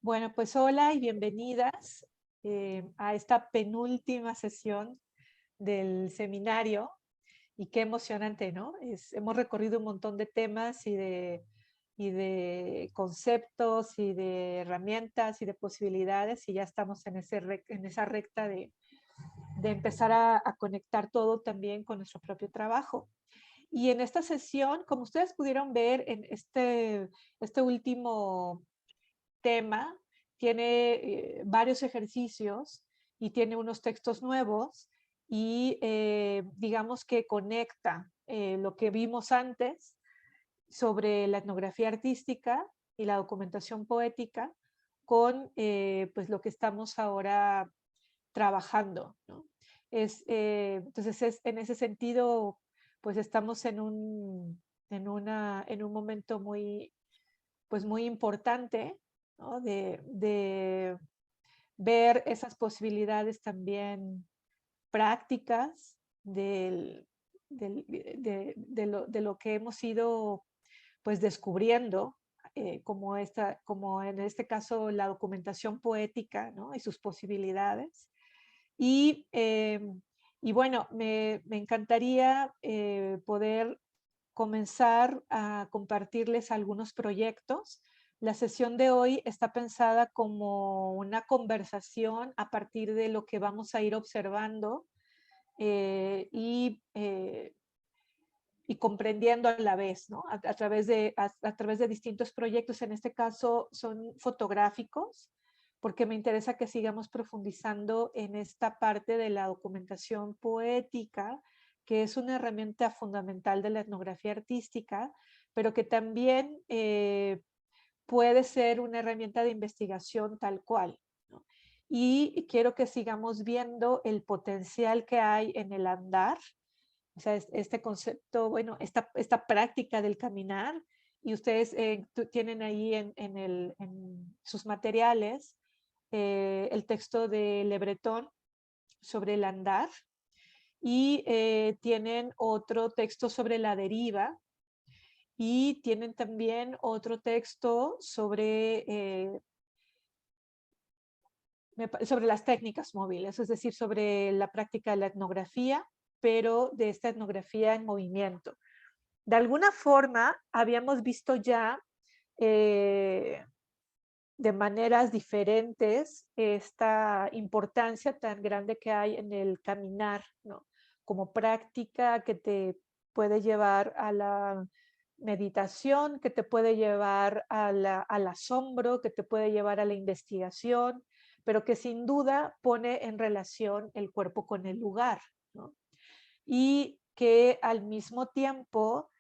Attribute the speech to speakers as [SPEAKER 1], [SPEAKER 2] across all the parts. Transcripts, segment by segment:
[SPEAKER 1] Bueno, pues hola y bienvenidas a esta penúltima sesión del seminario. Y qué emocionante, ¿no? Hemos recorrido un montón de temas y de conceptos y de herramientas y de posibilidades y ya estamos en esa recta de empezar a conectar todo también con nuestro propio trabajo. Y en esta sesión, como ustedes pudieron ver en este último tema, tiene varios ejercicios y tiene unos textos nuevos y digamos que conecta lo que vimos antes sobre la etnografía artística y la documentación poética con pues lo que estamos ahora trabajando, ¿no? Entonces, en ese sentido, pues estamos en un momento pues muy importante, ¿no? De ver esas posibilidades también prácticas de lo que hemos ido pues descubriendo, como en este caso la documentación poética, ¿no? Y sus posibilidades. Y, y bueno, me encantaría poder comenzar a compartirles algunos proyectos. La sesión de hoy está pensada como una conversación a partir de lo que vamos a ir observando eh, y, eh, y comprendiendo a la vez, ¿no? A través de distintos proyectos. En este caso son fotográficos, porque me interesa que sigamos profundizando en esta parte de la documentación poética, que es una herramienta fundamental de la etnografía artística, pero que también puede ser una herramienta de investigación tal cual, ¿no? Y quiero que sigamos viendo el potencial que hay en el andar, o sea, este concepto, bueno, esta práctica del caminar, y ustedes tienen ahí en sus materiales el texto de Le Breton sobre el andar, y tienen otro texto sobre la deriva, y tienen también otro texto sobre las técnicas móviles, es decir, sobre la práctica de la etnografía, pero de esta etnografía en movimiento. De alguna forma, habíamos visto ya eh, de maneras diferentes esta importancia tan grande que hay en el caminar, ¿no? Como práctica que te puede llevar a la meditación, que te puede llevar al asombro, que te puede llevar a la investigación, pero que sin duda pone en relación el cuerpo con el lugar, ¿no? Y que al mismo tiempo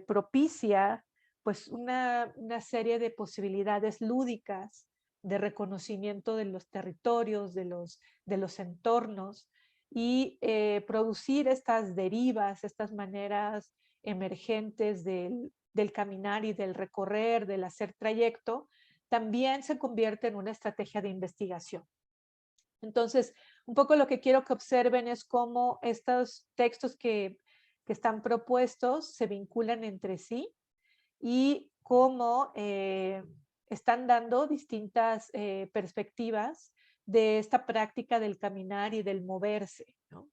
[SPEAKER 1] propicia pues una serie de posibilidades lúdicas de reconocimiento de los territorios, de los entornos, y producir estas derivas, estas maneras emergentes del caminar y del recorrer, del hacer trayecto, también se convierte en una estrategia de investigación. Entonces, un poco lo que quiero que observen es cómo estos textos que están propuestos se vinculan entre sí y cómo están dando distintas perspectivas de esta práctica del caminar y del moverse, ¿no?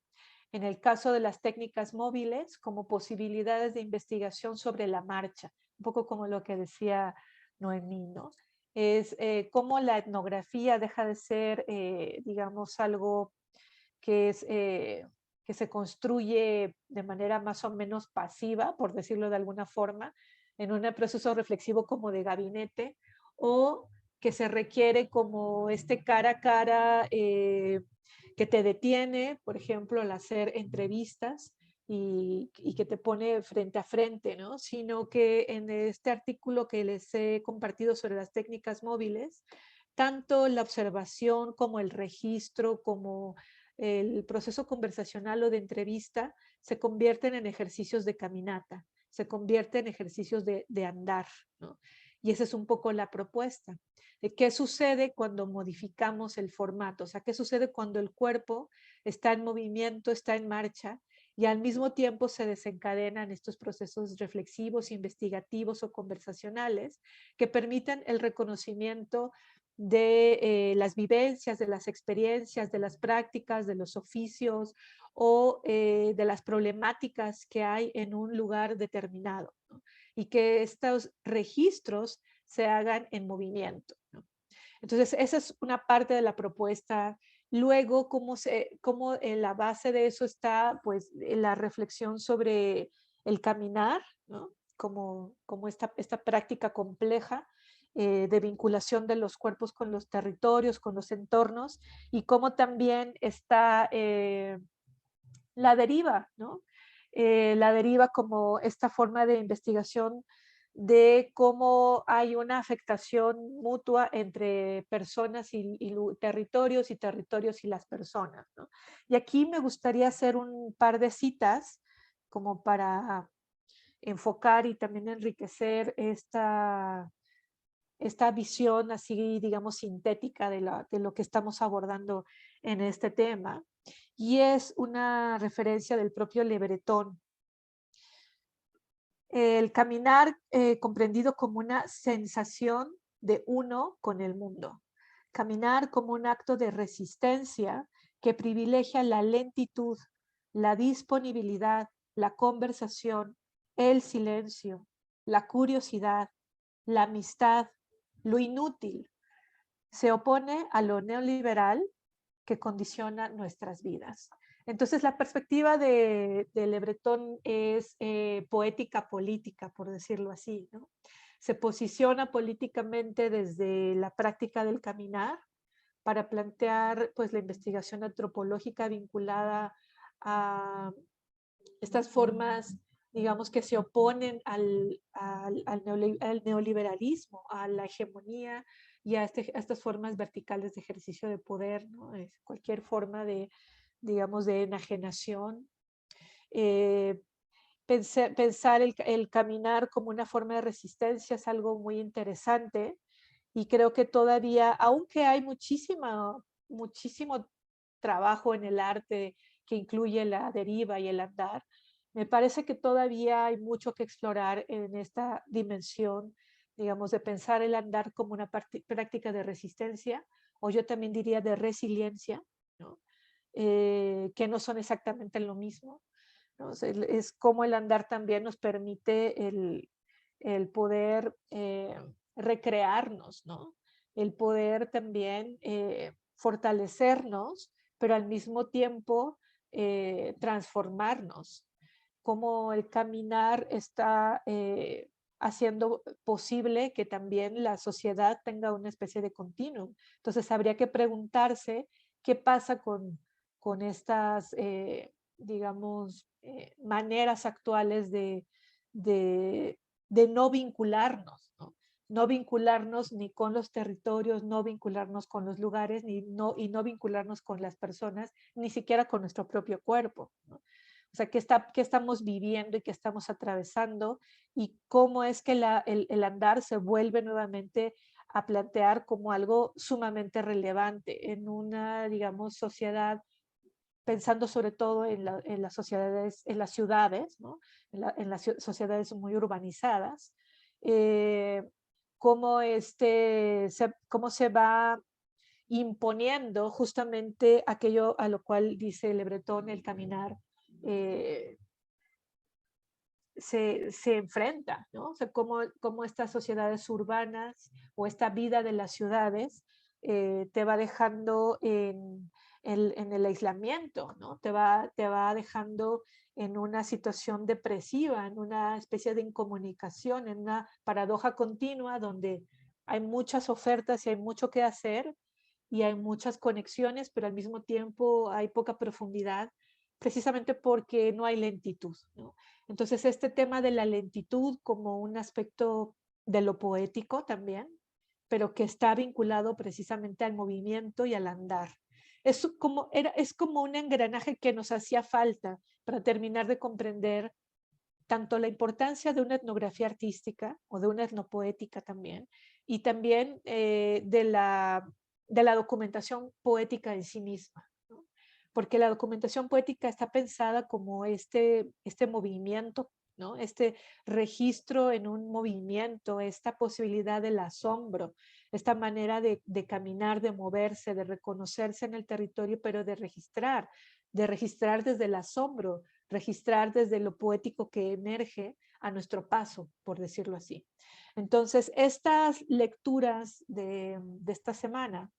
[SPEAKER 1] En el caso de las técnicas móviles, como posibilidades de investigación sobre la marcha, un poco como lo que decía Noemí, ¿no? Es cómo la etnografía deja de ser, digamos, algo que es que se construye de manera más o menos pasiva, por decirlo de alguna forma, en un proceso reflexivo como de gabinete, o que se requiere como este cara a cara que te detiene, por ejemplo, al hacer entrevistas y que te pone frente a frente, ¿no? Sino que en este artículo que les he compartido sobre las técnicas móviles, tanto la observación como el registro, como el proceso conversacional o de entrevista se convierten en ejercicios de caminata, se convierten en ejercicios de andar, ¿no? Y esa es un poco la propuesta de qué sucede cuando modificamos el formato, o sea, qué sucede cuando el cuerpo está en movimiento, está en marcha, y al mismo tiempo se desencadenan estos procesos reflexivos, investigativos o conversacionales que permiten el reconocimiento de las vivencias, de las experiencias, de las prácticas, de los oficios o de las problemáticas que hay en un lugar determinado, ¿no? Y que estos registros se hagan en movimiento, ¿no? Entonces, esa es una parte de la propuesta. Luego, cómo en la base de eso está, pues, la reflexión sobre el caminar, ¿no? Como esta práctica compleja de vinculación de los cuerpos con los territorios, con los entornos, y cómo también está la deriva, ¿no? La deriva como esta forma de investigación de cómo hay una afectación mutua entre personas y territorios y territorios y las personas, ¿no? Y aquí me gustaría hacer un par de citas como para enfocar y también enriquecer esta visión así, digamos, sintética de lo que estamos abordando en este tema. Y es una referencia del propio Le Breton. El caminar comprendido como una sensación de uno con el mundo. Caminar como un acto de resistencia que privilegia la lentitud, la disponibilidad, la conversación, el silencio, la curiosidad, la amistad, lo inútil. Se opone a lo neoliberal que condiciona nuestras vidas. Entonces, la perspectiva de Le Breton es poética política, por decirlo así, ¿no? Se posiciona políticamente desde la práctica del caminar para plantear pues, la investigación antropológica vinculada a estas formas, digamos, que se oponen al neoliberalismo, a la hegemonía y a estas formas verticales de ejercicio de poder, ¿no? Cualquier forma de, digamos, de enajenación. Eh, pensar el caminar como una forma de resistencia es algo muy interesante y creo que todavía, aunque hay muchísimo trabajo en el arte que incluye la deriva y el andar, me parece que todavía hay mucho que explorar en esta dimensión, digamos, de pensar el andar como una práctica de resistencia, o yo también diría de resiliencia, ¿no? Que no son exactamente lo mismo, ¿no? O sea, es como el andar también nos permite el poder recrearnos, ¿no? El poder también fortalecernos, pero al mismo tiempo transformarnos, como el caminar está haciendo posible que también la sociedad tenga una especie de continuum. Entonces habría que preguntarse qué pasa con estas, digamos, maneras actuales de, de no vincularnos, ¿no? No vincularnos ni con los territorios, no vincularnos con los lugares, y no vincularnos con las personas, ni siquiera con nuestro propio cuerpo, ¿no? O sea, qué estamos viviendo y qué estamos atravesando y cómo es que el andar se vuelve nuevamente a plantear como algo sumamente relevante en una, digamos, sociedad, pensando sobre todo en las sociedades, en las ciudades, ¿no? En las sociedades muy urbanizadas, eh, cómo se va imponiendo justamente aquello a lo cual dice Le Breton, el caminar eh, se enfrenta, ¿no? O sea, cómo estas sociedades urbanas o esta vida de las ciudades te va dejando en el aislamiento, ¿no? Te va dejando en una situación depresiva, en una especie de incomunicación, en una paradoja continua donde hay muchas ofertas y hay mucho que hacer y hay muchas conexiones, pero al mismo tiempo hay poca profundidad, precisamente porque no hay lentitud, ¿no? Entonces, este tema de la lentitud como un aspecto de lo poético también, pero que está vinculado precisamente al movimiento y al andar. Es como un engranaje que nos hacía falta para terminar de comprender tanto la importancia de una etnografía artística o de una etnopoética también, y también de la documentación poética en sí misma, porque la documentación poética está pensada como este movimiento ¿no? Este registro en un movimiento, esta posibilidad del asombro, esta manera de caminar, de moverse, de reconocerse en el territorio, pero de registrar desde el asombro, registrar desde lo poético que emerge a nuestro paso, por decirlo así. Entonces, estas lecturas de esta semana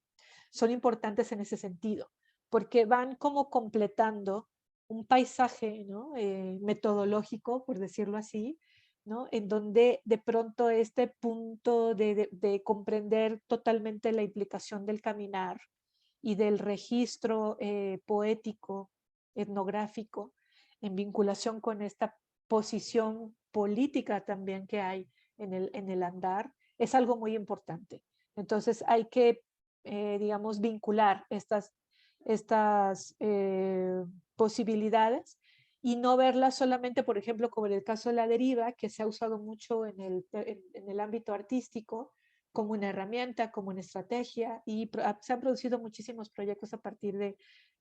[SPEAKER 1] son importantes en ese sentido, porque van como completando un paisaje, ¿no? Metodológico, por decirlo así, ¿no? En donde de pronto este punto de comprender totalmente la implicación del caminar y del registro poético, etnográfico, en vinculación con esta posición política también que hay en el andar, es algo muy importante. Entonces hay que, digamos, vincular estas posibilidades y no verlas solamente, por ejemplo, como en el caso de la deriva, que se ha usado mucho en el ámbito artístico, como una herramienta, como una estrategia, y se han producido muchísimos proyectos a partir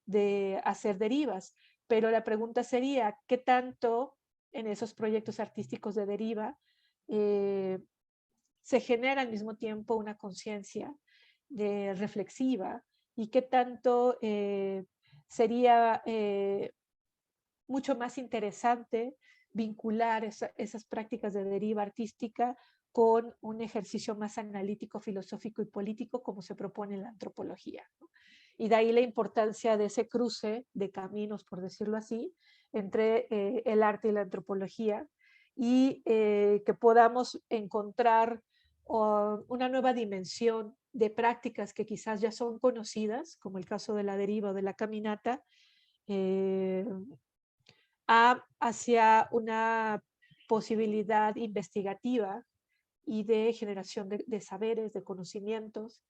[SPEAKER 1] de hacer derivas. Pero la pregunta sería, ¿qué tanto en esos proyectos artísticos de deriva se genera al mismo tiempo una conciencia reflexiva y qué tanto sería mucho más interesante vincular esas prácticas de deriva artística con un ejercicio más analítico, filosófico y político como se propone en la antropología, ¿no? Y de ahí la importancia de ese cruce de caminos, por decirlo así, entre el arte y la antropología y que podamos encontrar una nueva dimensión de prácticas que quizás ya son conocidas, como el caso de la deriva o de la caminata, eh, hacia una posibilidad investigativa y de generación de saberes, de conocimientos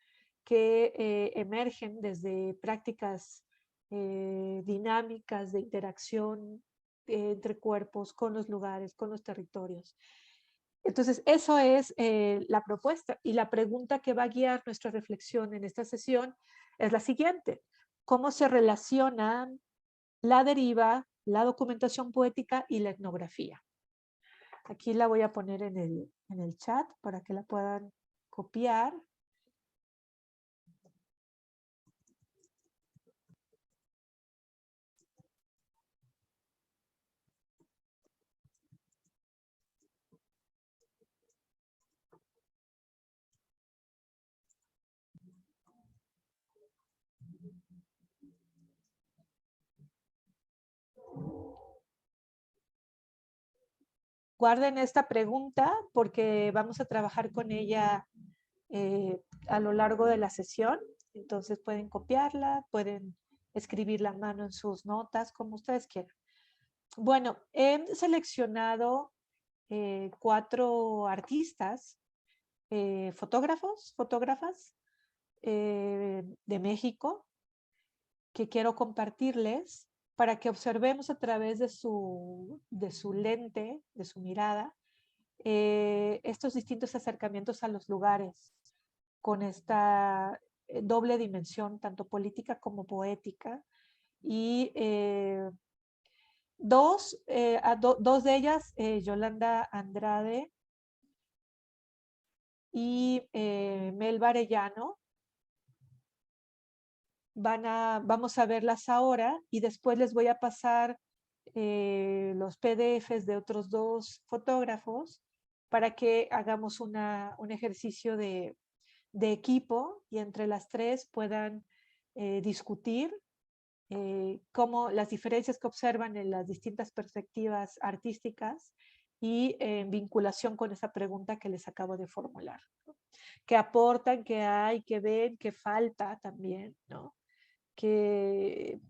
[SPEAKER 1] que emergen desde prácticas dinámicas de interacción entre cuerpos, con los lugares, con los territorios. Entonces, eso es la propuesta y la pregunta que va a guiar nuestra reflexión en esta sesión es la siguiente. ¿Cómo se relacionan la deriva, la documentación poética y la etnografía? Aquí la voy a poner en el chat para que la puedan copiar. Guarden esta pregunta porque vamos a trabajar con ella a lo largo de la sesión. Entonces pueden copiarla, pueden escribirla a mano en sus notas, como ustedes quieran. Bueno, he seleccionado 4 artistas, fotógrafas de México que quiero compartirles para que observemos a través de su lente, de su mirada, estos distintos acercamientos a los lugares con esta doble dimensión, tanto política como poética. Y dos de ellas, Yolanda Andrade y Melba Arellano, vamos a verlas ahora y después les voy a pasar los PDFs de otros 2 fotógrafos para que hagamos un ejercicio de equipo y entre las 3 puedan discutir cómo las diferencias que observan en las distintas perspectivas artísticas y en vinculación con esa pregunta que les acabo de formular, ¿no? ¿Qué aportan, qué hay, qué ven, qué falta también, ¿no? Que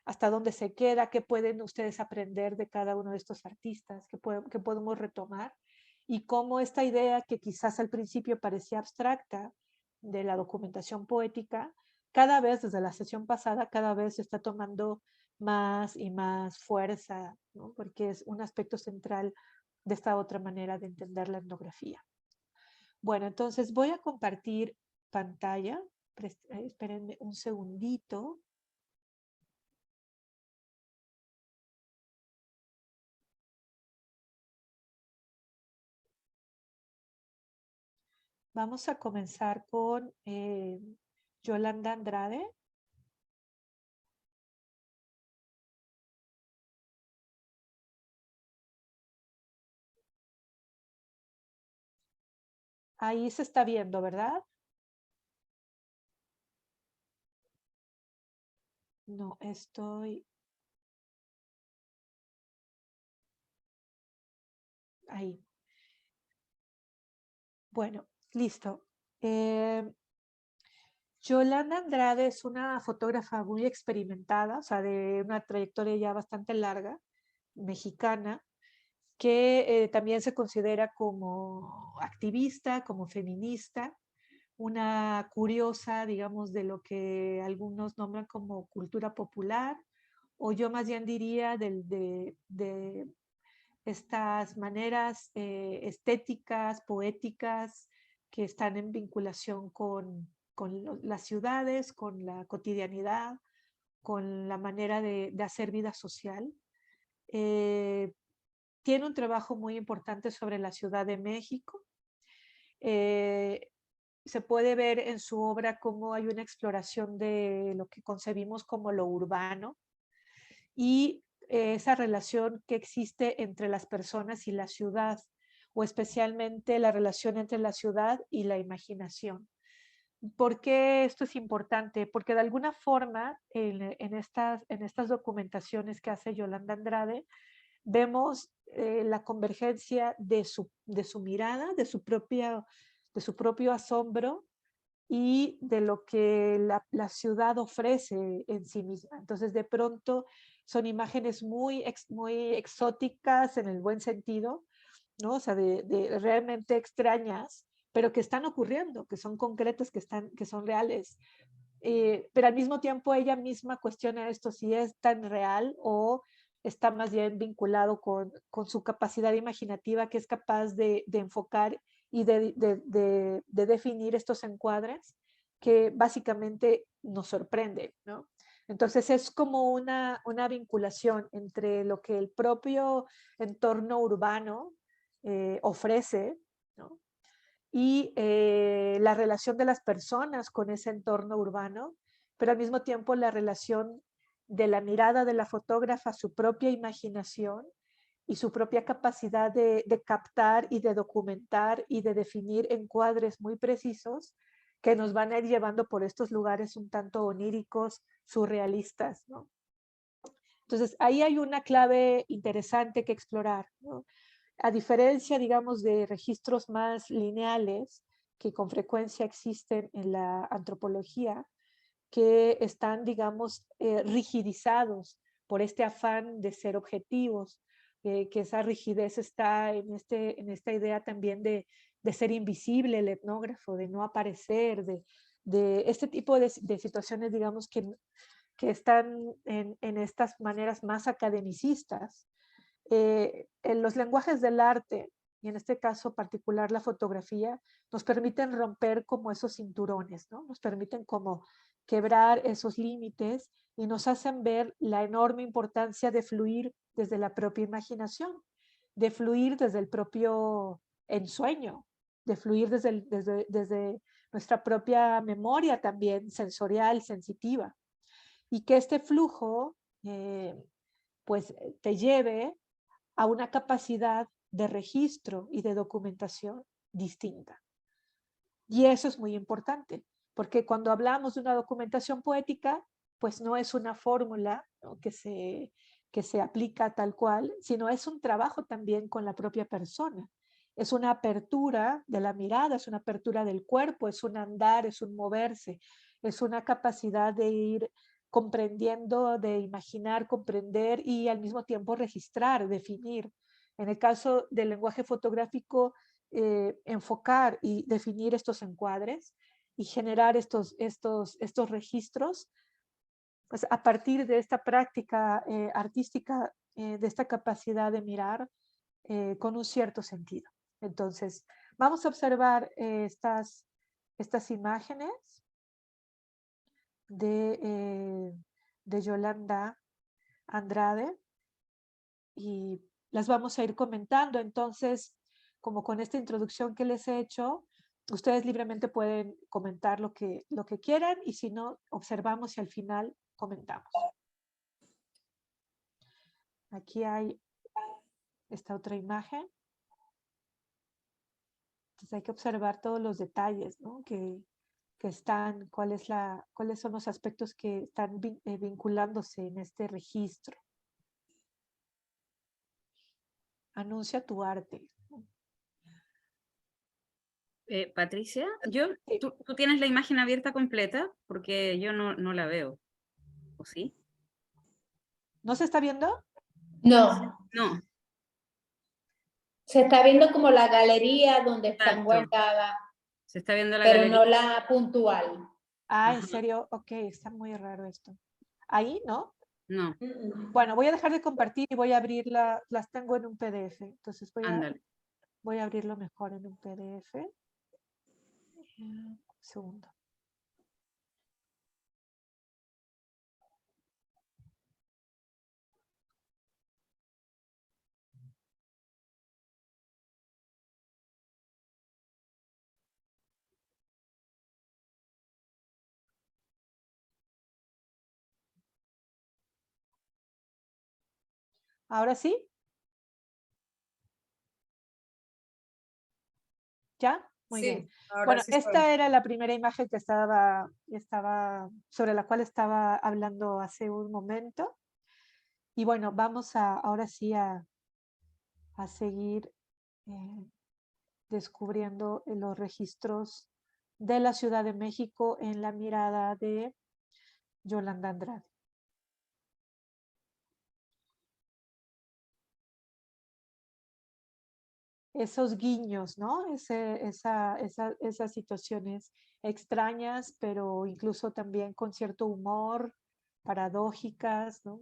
[SPEAKER 1] hasta dónde se queda, qué pueden ustedes aprender de cada uno de estos artistas, qué podemos retomar y cómo esta idea que quizás al principio parecía abstracta de la documentación poética, cada vez desde la sesión pasada, cada vez está tomando más y más fuerza, ¿no? Porque es un aspecto central de esta otra manera de entender la etnografía. Bueno, entonces voy a compartir pantalla. Espérenme un segundito. Vamos a comenzar con Yolanda Andrade. Ahí se está viendo, ¿verdad? No, estoy ahí. Bueno, listo. Yolanda Andrade es una fotógrafa muy experimentada, o sea, de una trayectoria ya bastante larga, mexicana, que también se considera como activista, como feminista, una curiosa, digamos, de lo que algunos nombran como cultura popular, o yo más bien diría de estas maneras estéticas, poéticas, que están en vinculación con las ciudades, con la cotidianidad, con la manera de hacer vida social. Eh, Tiene un trabajo muy importante sobre la Ciudad de México. Eh, Se puede ver en su obra cómo hay una exploración de lo que concebimos como lo urbano y esa relación que existe entre las personas y la ciudad, o especialmente la relación entre la ciudad y la imaginación. ¿Por qué esto es importante? Porque de alguna forma en estas documentaciones que hace Yolanda Andrade, vemos la convergencia de su mirada, de su propio asombro y de lo que la ciudad ofrece en sí misma. Entonces, de pronto, son imágenes muy exóticas en el buen sentido, ¿no? O sea, de realmente extrañas, pero que están ocurriendo, que son concretas, que son reales. Pero al mismo tiempo ella misma cuestiona esto, si es tan real o está más bien vinculado con su capacidad imaginativa, que es capaz de enfocar y de definir estos encuadres que básicamente nos sorprende, ¿no? Entonces es como una vinculación entre lo que el propio entorno urbano ofrece, ¿no? Y la relación de las personas con ese entorno urbano, pero al mismo tiempo la relación de la mirada de la fotógrafa, su propia imaginación y su propia capacidad de captar y de documentar y de definir encuadres muy precisos que nos van a ir llevando por estos lugares un tanto oníricos, surrealistas, ¿no? Entonces, ahí hay una clave interesante que explorar, ¿no? A diferencia, digamos, de registros más lineales que con frecuencia existen en la antropología, que están, digamos, rigidizados por este afán de ser objetivos, que esa rigidez está en esta idea también de ser invisible el etnógrafo, de no aparecer, de este tipo de situaciones, digamos, que están en estas maneras más academicistas. En los lenguajes del arte, y en este caso particular la fotografía, nos permiten romper como esos cinturones, ¿no? Nos permiten como quebrar esos límites y nos hacen ver la enorme importancia de fluir desde la propia imaginación, de fluir desde el propio ensueño, de fluir desde nuestra propia memoria también sensorial, sensitiva, y que este flujo pues te lleve a una capacidad de registro y de documentación distinta. Y eso es muy importante, porque cuando hablamos de una documentación poética, pues no es una fórmula, ¿no?, que se aplica tal cual, sino es un trabajo también con la propia persona. Es una apertura de la mirada, es una apertura del cuerpo, es un andar, es un moverse, es una capacidad de ir comprendiendo, de imaginar, comprender y al mismo tiempo registrar, definir. En el caso del lenguaje fotográfico, enfocar y definir estos encuadres y generar estos registros, pues a partir de esta práctica artística, de esta capacidad de mirar con un cierto sentido. Entonces, vamos a observar estas imágenes de, de Yolanda Andrade y las vamos a ir comentando. Entonces, como con esta introducción que les he hecho, Ustedes libremente pueden comentar lo que quieran y si no, observamos y al final comentamos. Aquí hay esta otra imagen. Entonces hay que observar todos los detalles, ¿no? que están, cuáles son los aspectos que están vinculándose en este registro. Anuncia tu arte.
[SPEAKER 2] Patricia,
[SPEAKER 1] Sí.
[SPEAKER 2] tú tienes la imagen abierta completa porque yo no la veo, ¿o sí?
[SPEAKER 1] ¿No se está viendo?
[SPEAKER 3] No,
[SPEAKER 2] No,
[SPEAKER 3] se está viendo como la galería donde están
[SPEAKER 2] exacto.
[SPEAKER 3] guardadas,
[SPEAKER 2] Se está viendo la
[SPEAKER 3] pero
[SPEAKER 2] galería.
[SPEAKER 3] no la puntual.
[SPEAKER 1] Ah, ¿en
[SPEAKER 2] Ajá.
[SPEAKER 1] serio? Ok, está muy raro esto. ¿Ahí, no?
[SPEAKER 2] No,
[SPEAKER 1] Bueno, voy a dejar de compartir y voy a abrirla. Las tengo en un PDF, entonces
[SPEAKER 2] ándale.
[SPEAKER 1] voy a abrirlo mejor en un PDF. Un segundo. ¿Ahora sí? ¿Ya? Muy bien. Bueno, esta era la primera imagen que estaba sobre la cual estaba hablando hace un momento. Y bueno, vamos ahora sí a seguir descubriendo los registros de la Ciudad de México en la mirada de Yolanda Andrade. Esos guiños, ¿no? Esas situaciones extrañas, pero incluso también con cierto humor, paradójicas, ¿no?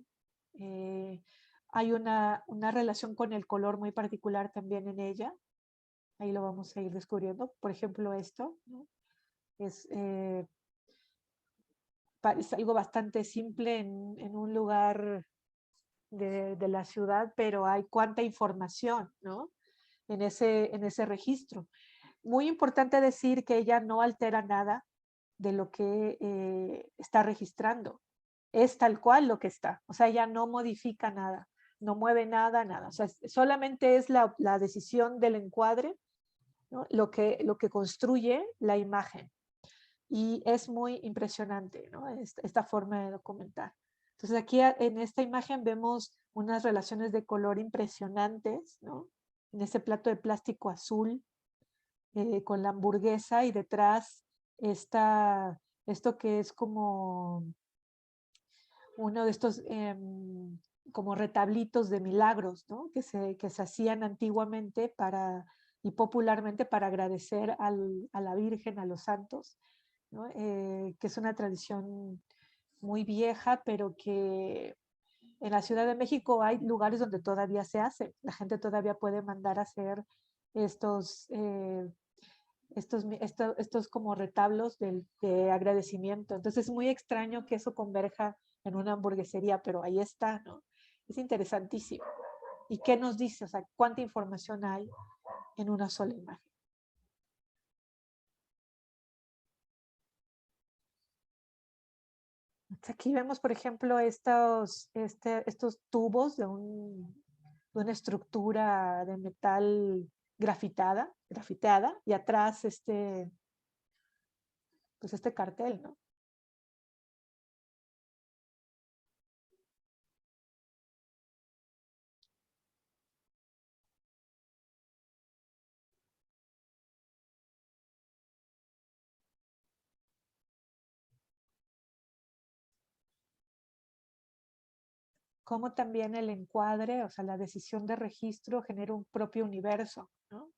[SPEAKER 1] Hay una relación con el color muy particular también en ella. Ahí lo vamos a ir descubriendo. Por ejemplo, esto, ¿no? Es algo bastante simple en un lugar de la ciudad, pero hay cuánta información, ¿no? En ese registro. Muy importante decir que ella no altera nada de lo que está registrando. Es tal cual lo que está. O sea, ella no modifica nada, no mueve nada, nada. O sea, solamente es la decisión del encuadre, ¿no? Lo que construye la imagen. Y es muy impresionante, ¿no? Esta forma de documentar. Entonces aquí en esta imagen vemos unas relaciones de color impresionantes, ¿no? En ese plato de plástico azul con la hamburguesa y detrás está esto que es como uno de estos como retablitos de milagros, ¿no? que se hacían antiguamente y popularmente para agradecer a la Virgen, a los santos, ¿no? Que es una tradición muy vieja, pero que en la Ciudad de México hay lugares donde todavía se hace. La gente todavía puede mandar a hacer estos, estos como retablos de agradecimiento. Entonces es muy extraño que eso converja en una hamburguesería, pero ahí está, ¿no? Es interesantísimo. ¿Y qué nos dice? O sea, ¿cuánta información hay en una sola imagen? Aquí vemos, por ejemplo, estos tubos de una estructura de metal grafiteada, y atrás pues este cartel, ¿no? Cómo también el encuadre, o sea, la decisión de registro genera un propio universo, ¿no?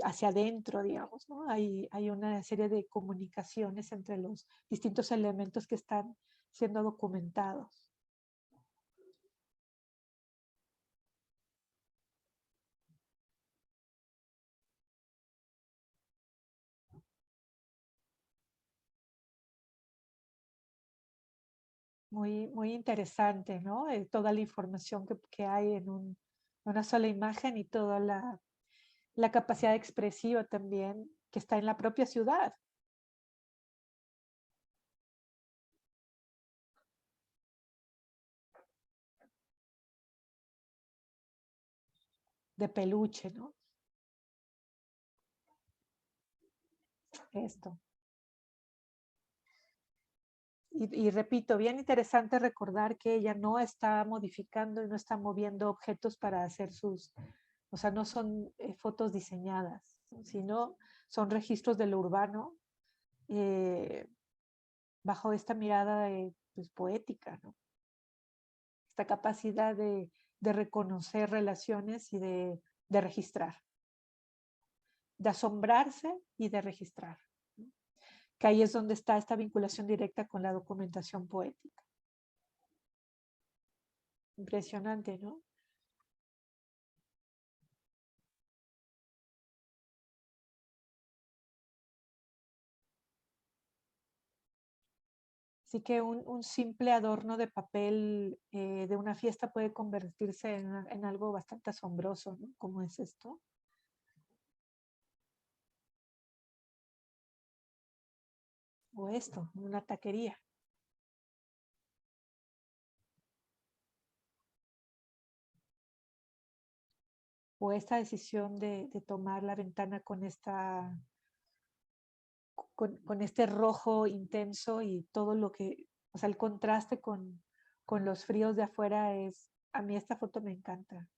[SPEAKER 1] Hacia adentro, digamos, ¿no? Hay una serie de comunicaciones entre los distintos elementos que están siendo documentados. Muy, muy interesante, ¿no? Toda la información que hay en una sola imagen y toda la capacidad expresiva también que está en la propia ciudad. De peluche, ¿no? Esto. Y repito, bien interesante recordar que ella no está modificando y no está moviendo objetos para hacer sus, o sea, no son fotos diseñadas, sino son registros de lo urbano bajo esta mirada pues, poética, ¿no? Esta capacidad de reconocer relaciones y de registrar, de asombrarse y de registrar, ¿no? Que ahí es donde está esta vinculación directa con la documentación poética. Impresionante, ¿no? Así que un simple adorno de papel de una fiesta puede convertirse en algo bastante asombroso, ¿no? ¿Cómo es esto? O esto, una taquería. O esta decisión de tomar la ventana con este rojo intenso y todo lo que, o sea, el contraste con los fríos de afuera es, a mí esta foto me encanta.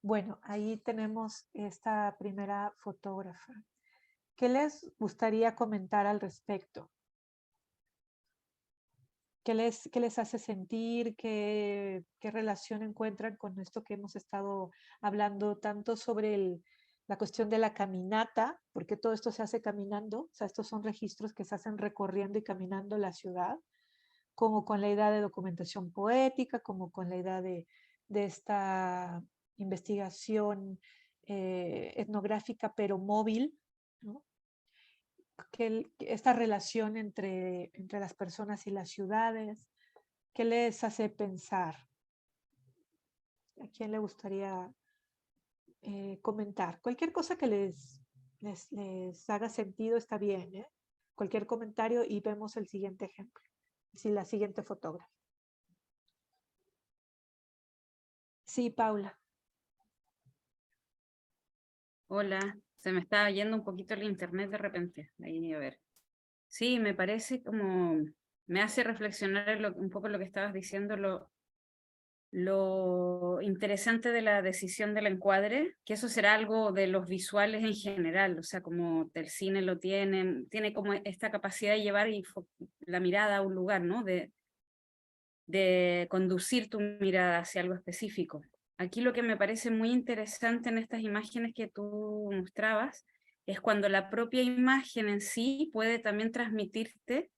[SPEAKER 1] Bueno, ahí tenemos esta primera fotógrafa. ¿Qué les gustaría comentar al respecto? ¿Qué les hace sentir? ¿Qué relación encuentran con esto que hemos estado hablando tanto sobre la cuestión de la caminata? Porque todo esto se hace caminando, o sea, estos son registros que se hacen recorriendo y caminando la ciudad, como con la idea de documentación poética, como con la idea de esta investigación etnográfica, pero móvil, ¿no? Que esta relación entre las personas y las ciudades, ¿qué les hace pensar? ¿A quién le gustaría comentar? Cualquier cosa que les haga sentido está bien, ¿eh? Cualquier comentario y vemos el siguiente ejemplo. Sí, la siguiente fotógrafa. Sí, Paula.
[SPEAKER 2] Hola, se me estaba yendo un poquito el internet de repente. Ahí, a ver. Sí, me parece como, me hace reflexionar un poco lo que estabas diciendo, lo interesante de la decisión del encuadre, que eso será algo de los visuales en general, o sea, como del cine lo tiene como esta capacidad de llevar la mirada a un lugar, ¿no? De conducir tu mirada hacia algo específico. Aquí lo que me parece muy interesante en estas imágenes que tú mostrabas es cuando la propia imagen en sí puede también transmitirte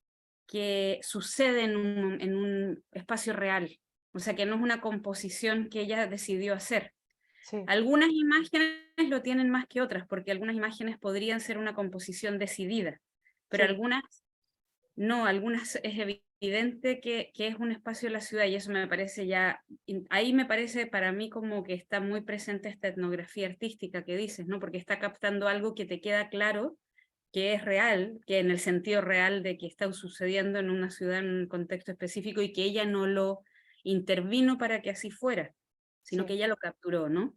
[SPEAKER 2] que sucede en un espacio real, o sea que no es una composición que ella decidió hacer.
[SPEAKER 1] Sí.
[SPEAKER 2] Algunas imágenes lo tienen más que otras, porque algunas imágenes podrían ser una composición decidida, pero
[SPEAKER 1] Sí.
[SPEAKER 2] algunas no, algunas es evidente que es un espacio de la ciudad y eso me parece ya, ahí me parece para mí como que está muy presente esta etnografía artística que dices, ¿no? Porque está captando algo que te queda claro que es real, que en el sentido real de que está sucediendo en una ciudad en un contexto específico y que ella no lo intervino para que así fuera, sino
[SPEAKER 1] Sí.
[SPEAKER 2] que ella lo capturó, ¿no?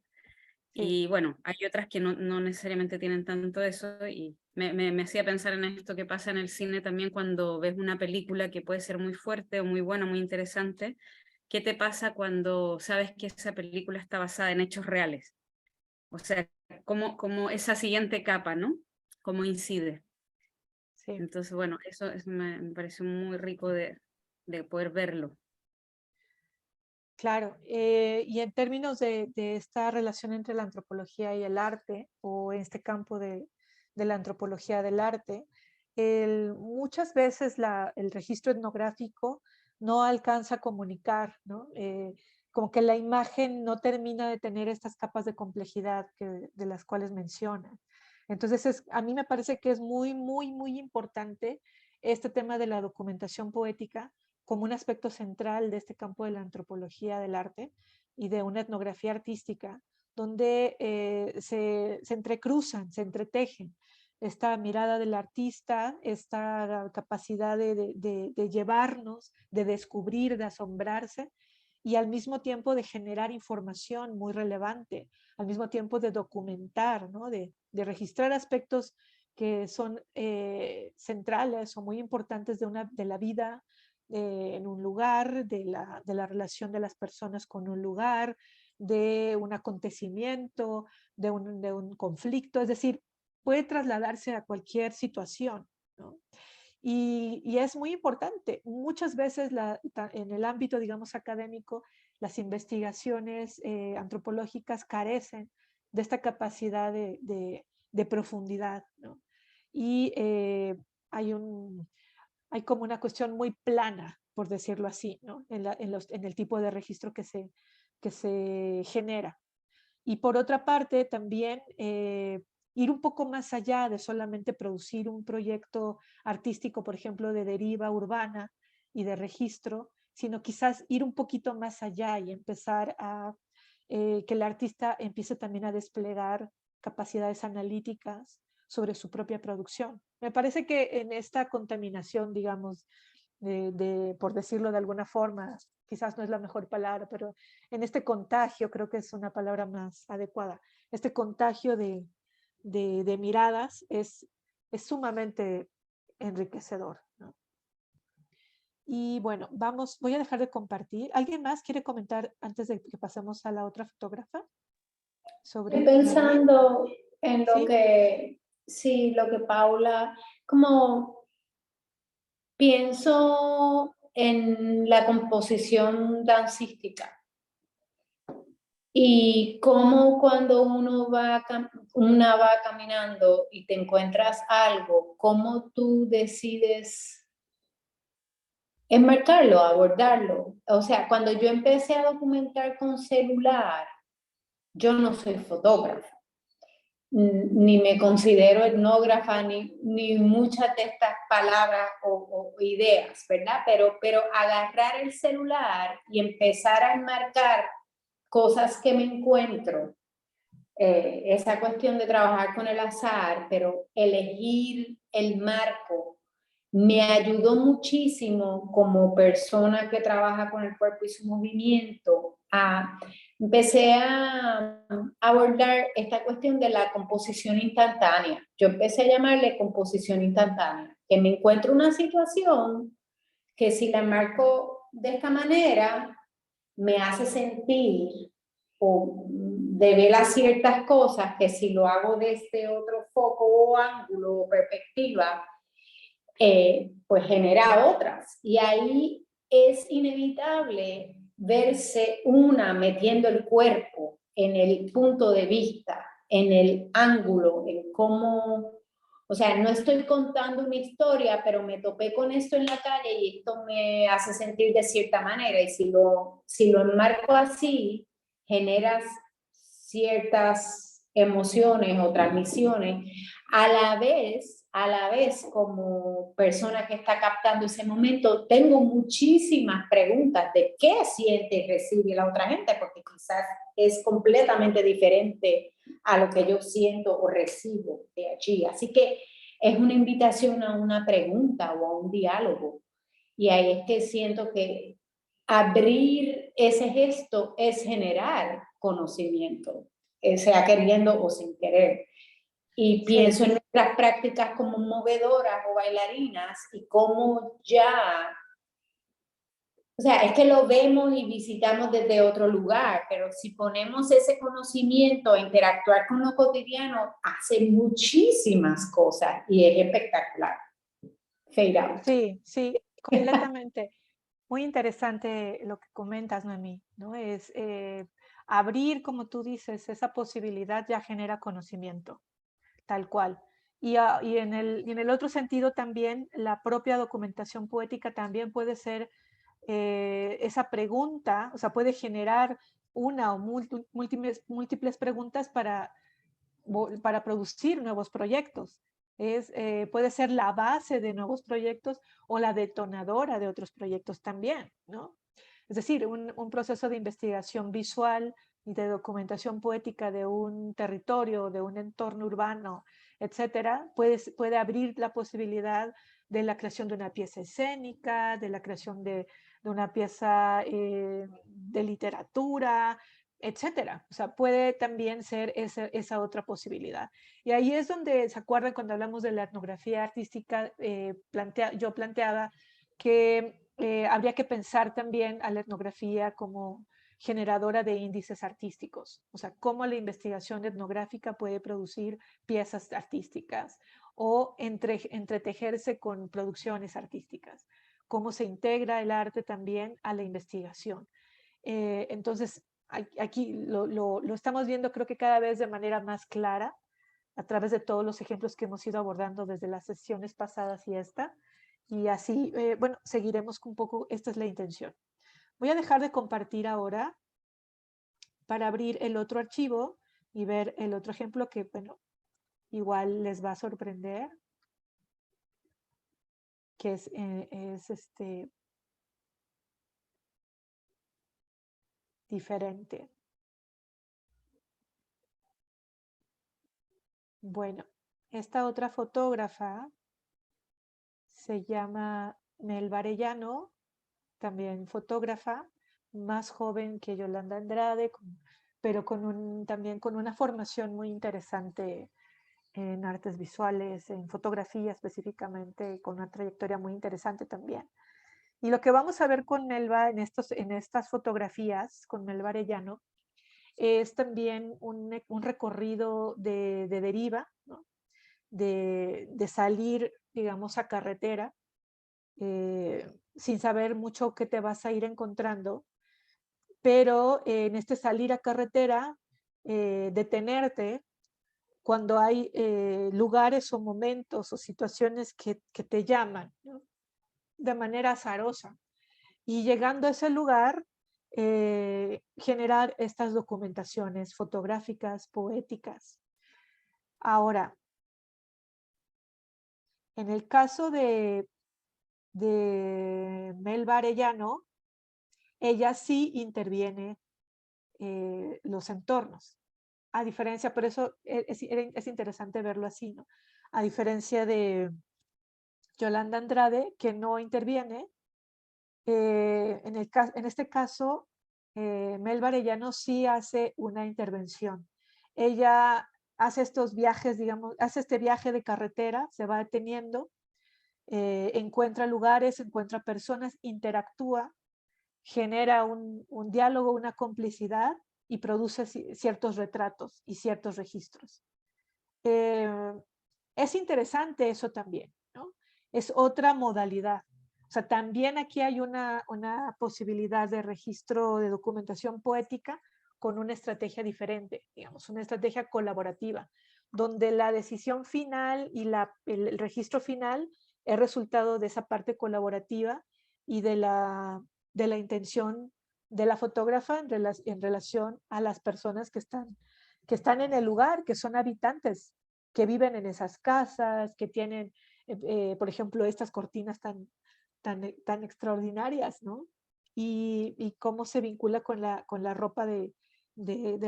[SPEAKER 1] Sí.
[SPEAKER 2] Y bueno, hay otras que no necesariamente tienen tanto eso y me hacía pensar en esto que pasa en el cine también cuando ves una película que puede ser muy fuerte o muy buena, muy interesante. ¿Qué te pasa cuando sabes que esa película está basada en hechos reales? O sea, como esa siguiente capa, ¿no? ¿Cómo incide?
[SPEAKER 1] Sí.
[SPEAKER 2] Entonces, bueno, eso me pareció muy rico de poder verlo.
[SPEAKER 1] Claro, y en términos de esta relación entre la antropología y el arte, o en este campo de la antropología del arte, muchas veces el registro etnográfico no alcanza a comunicar, ¿no? como que la imagen no termina de tener estas capas de complejidad de las cuales mencionan. Entonces, a mí me parece que es muy, muy, muy importante este tema de la documentación poética como un aspecto central de este campo de la antropología del arte y de una etnografía artística, donde se entrecruzan, se entretejen esta mirada del artista, esta capacidad de llevarnos, de descubrir, de asombrarse, y al mismo tiempo de generar información muy relevante, al mismo tiempo de documentar, ¿no? de registrar aspectos que son centrales o muy importantes de la vida en un lugar, de la relación de las personas con un lugar, de un acontecimiento, de un conflicto, es decir, puede trasladarse a cualquier situación, ¿no? Y es muy importante. Muchas veces en el ámbito, digamos, académico, las investigaciones antropológicas carecen de esta capacidad de profundidad, ¿no? Y hay como una cuestión muy plana, por decirlo así, ¿no? En el tipo de registro que se genera. Y por otra parte, también ir un poco más allá de solamente producir un proyecto artístico, por ejemplo, de deriva urbana y de registro, sino quizás ir un poquito más allá y empezar a que el artista empiece también a desplegar capacidades analíticas sobre su propia producción. Me parece que en esta contaminación, digamos, por decirlo de alguna forma, quizás no es la mejor palabra, pero en este contagio, creo que es una palabra más adecuada, este contagio de miradas es sumamente enriquecedor, ¿no? Y bueno, voy a dejar de compartir. ¿Alguien más quiere comentar antes de que pasemos a la otra fotógrafa?
[SPEAKER 3] Estoy pensando en lo
[SPEAKER 1] ¿Sí?
[SPEAKER 3] que, sí, lo que Paula, como pienso en la composición dancística y cómo cuando una va caminando y te encuentras algo, cómo tú decides enmarcarlo, abordarlo. O sea, cuando yo empecé a documentar con celular, yo no soy fotógrafa, ni me considero etnógrafa, ni muchas de estas palabras o ideas, ¿verdad? Pero agarrar el celular y empezar a enmarcar cosas que me encuentro, esa cuestión de trabajar con el azar, pero elegir el marco, me ayudó muchísimo como persona que trabaja con el cuerpo y su movimiento. Empecé a abordar esta cuestión de la composición instantánea. Yo empecé a llamarle composición instantánea, que me encuentro una situación que si la marco de esta manera, me hace sentir o devela ciertas cosas que si lo hago desde otro foco o ángulo o perspectiva, pues genera otras. Y ahí es inevitable verse una metiendo el cuerpo en el punto de vista, en el ángulo, en cómo, o sea, no estoy contando una historia, pero me topé con esto en la calle y esto me hace sentir de cierta manera. Y si lo enmarco así, generas ciertas emociones o transmisiones a la vez como persona que está captando ese momento, tengo muchísimas preguntas de qué siente y recibe la otra gente, porque quizás es completamente diferente a lo que yo siento o recibo de allí. Así que es una invitación a una pregunta o a un diálogo. Y ahí es que siento que abrir ese gesto es generar conocimiento, sea queriendo o sin querer. Y pienso en nuestras prácticas como movedoras o bailarinas y cómo ya, o sea, es que lo vemos y visitamos desde otro lugar, pero si ponemos ese conocimiento a interactuar con lo cotidiano, hace muchísimas cosas y es espectacular. Fade out.
[SPEAKER 1] Sí, sí, completamente. Muy interesante lo que comentas, Noemí, ¿no? Es abrir, como tú dices, esa posibilidad ya genera conocimiento, tal cual. Y en el otro sentido también, la propia documentación poética también puede ser esa pregunta, o sea, puede generar una o múltiples preguntas para producir nuevos proyectos. Puede ser la base de nuevos proyectos o la detonadora de otros proyectos también, ¿no? Es decir, un proceso de investigación visual y de documentación poética de un territorio, de un entorno urbano, etcétera, puede abrir la posibilidad de la creación de una pieza escénica, de la creación de una pieza de literatura, etcétera. O sea, puede también ser esa otra posibilidad. Y ahí es donde, ¿se acuerdan cuando hablamos de la etnografía artística? Yo planteaba que habría que pensar también a la etnografía como generadora de índices artísticos, o sea, cómo la investigación etnográfica puede producir piezas artísticas o entretejerse con producciones artísticas, cómo se integra el arte también a la investigación. Entonces, aquí lo estamos viendo creo que cada vez de manera más clara a través de todos los ejemplos que hemos ido abordando desde las sesiones pasadas y esta. Y así, bueno, seguiremos un poco, esta es la intención. Voy a dejar de compartir ahora para abrir el otro archivo y ver el otro ejemplo que, bueno, igual les va a sorprender, que es diferente. Bueno, esta otra fotógrafa se llama Melba Arellano, también fotógrafa, más joven que Yolanda Andrade, pero también con una formación muy interesante en artes visuales, en fotografía específicamente, con una trayectoria muy interesante también. Y lo que vamos a ver con Melba en estas fotografías, con Melba Arellano, es también un recorrido de deriva, ¿no? de salir, digamos, a carretera, sin saber mucho qué te vas a ir encontrando, pero en este salir a carretera, detenerte cuando hay lugares o momentos o situaciones que te llaman, ¿no? De manera azarosa. Y llegando a ese lugar, generar estas documentaciones fotográficas, poéticas. Ahora, en el caso de Melba Arellano, ella sí interviene los entornos. A diferencia, por eso es interesante verlo así, ¿no? A diferencia de Yolanda Andrade, que no interviene, en este caso, Melba Arellano sí hace una intervención. Ella hace estos viajes, digamos, hace este viaje de carretera, se va deteniendo, encuentra lugares, encuentra personas, interactúa, genera un diálogo, una complicidad y produce ciertos retratos y ciertos registros. Es interesante eso también, ¿no? Es otra modalidad. O sea, también aquí hay una posibilidad de registro de documentación poética con una estrategia diferente, digamos, una estrategia colaborativa, donde la decisión final y el registro final es resultado de esa parte colaborativa y de la intención de la fotógrafa en relación a las personas que están en el lugar, que son habitantes, que viven en esas casas, que tienen, por ejemplo, estas cortinas tan extraordinarias, ¿no? Y cómo se vincula con la ropa de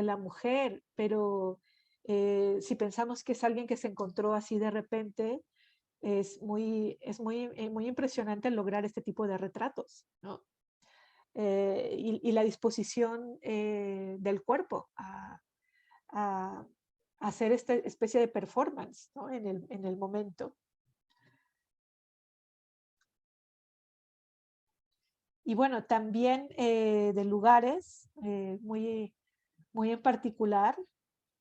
[SPEAKER 1] la mujer, pero si pensamos que es alguien que se encontró así de repente, muy impresionante lograr este tipo de retratos, ¿no? Y la disposición del cuerpo a hacer esta especie de performance, ¿no? en el momento. Y bueno, también de lugares muy en particular,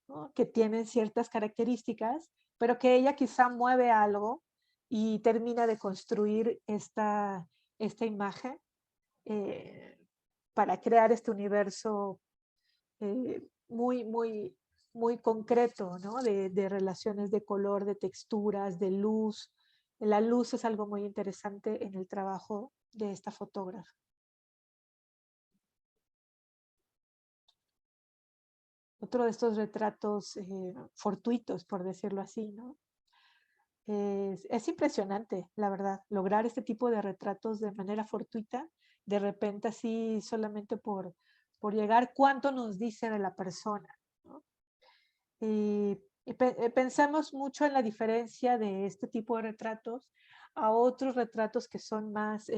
[SPEAKER 1] ¿no? Que tienen ciertas características, pero que ella quizá mueve algo y termina de construir esta imagen para crear este universo muy concreto, ¿no? De relaciones de color, de texturas, de luz. La luz es algo muy interesante en el trabajo de esta fotógrafa. Otro de estos retratos fortuitos, por decirlo así, ¿no? Es impresionante, la verdad, lograr este tipo de retratos de manera fortuita, de repente así solamente por llegar, cuánto nos dice de la persona, ¿no? Pensamos mucho en la diferencia de este tipo de retratos a otros retratos que son más,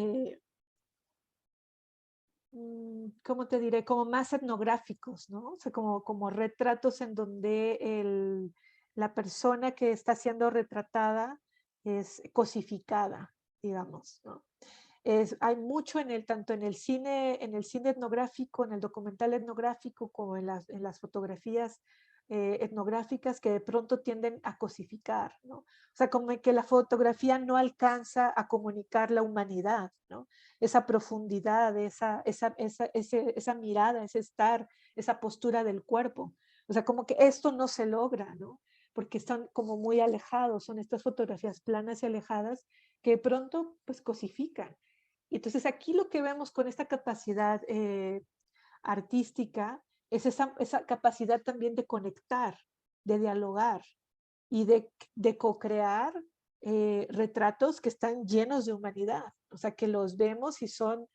[SPEAKER 1] ¿cómo te diré? Como más etnográficos, ¿no? O sea, como retratos en donde la persona que está siendo retratada es cosificada, digamos, ¿no? Hay mucho tanto en el cine etnográfico, en el documental etnográfico, como en las fotografías etnográficas que de pronto tienden a cosificar, ¿no? O sea, como que la fotografía no alcanza a comunicar la humanidad, ¿no? Esa profundidad, esa mirada, ese estar, esa postura del cuerpo. O sea, como que esto no se logra, ¿no? Porque están como muy alejados, son estas fotografías planas y alejadas que de pronto pues cosifican. Y entonces aquí lo que vemos con esta capacidad artística es esa capacidad también de conectar, de dialogar y de co-crear retratos que están llenos de humanidad. O sea, que los vemos y son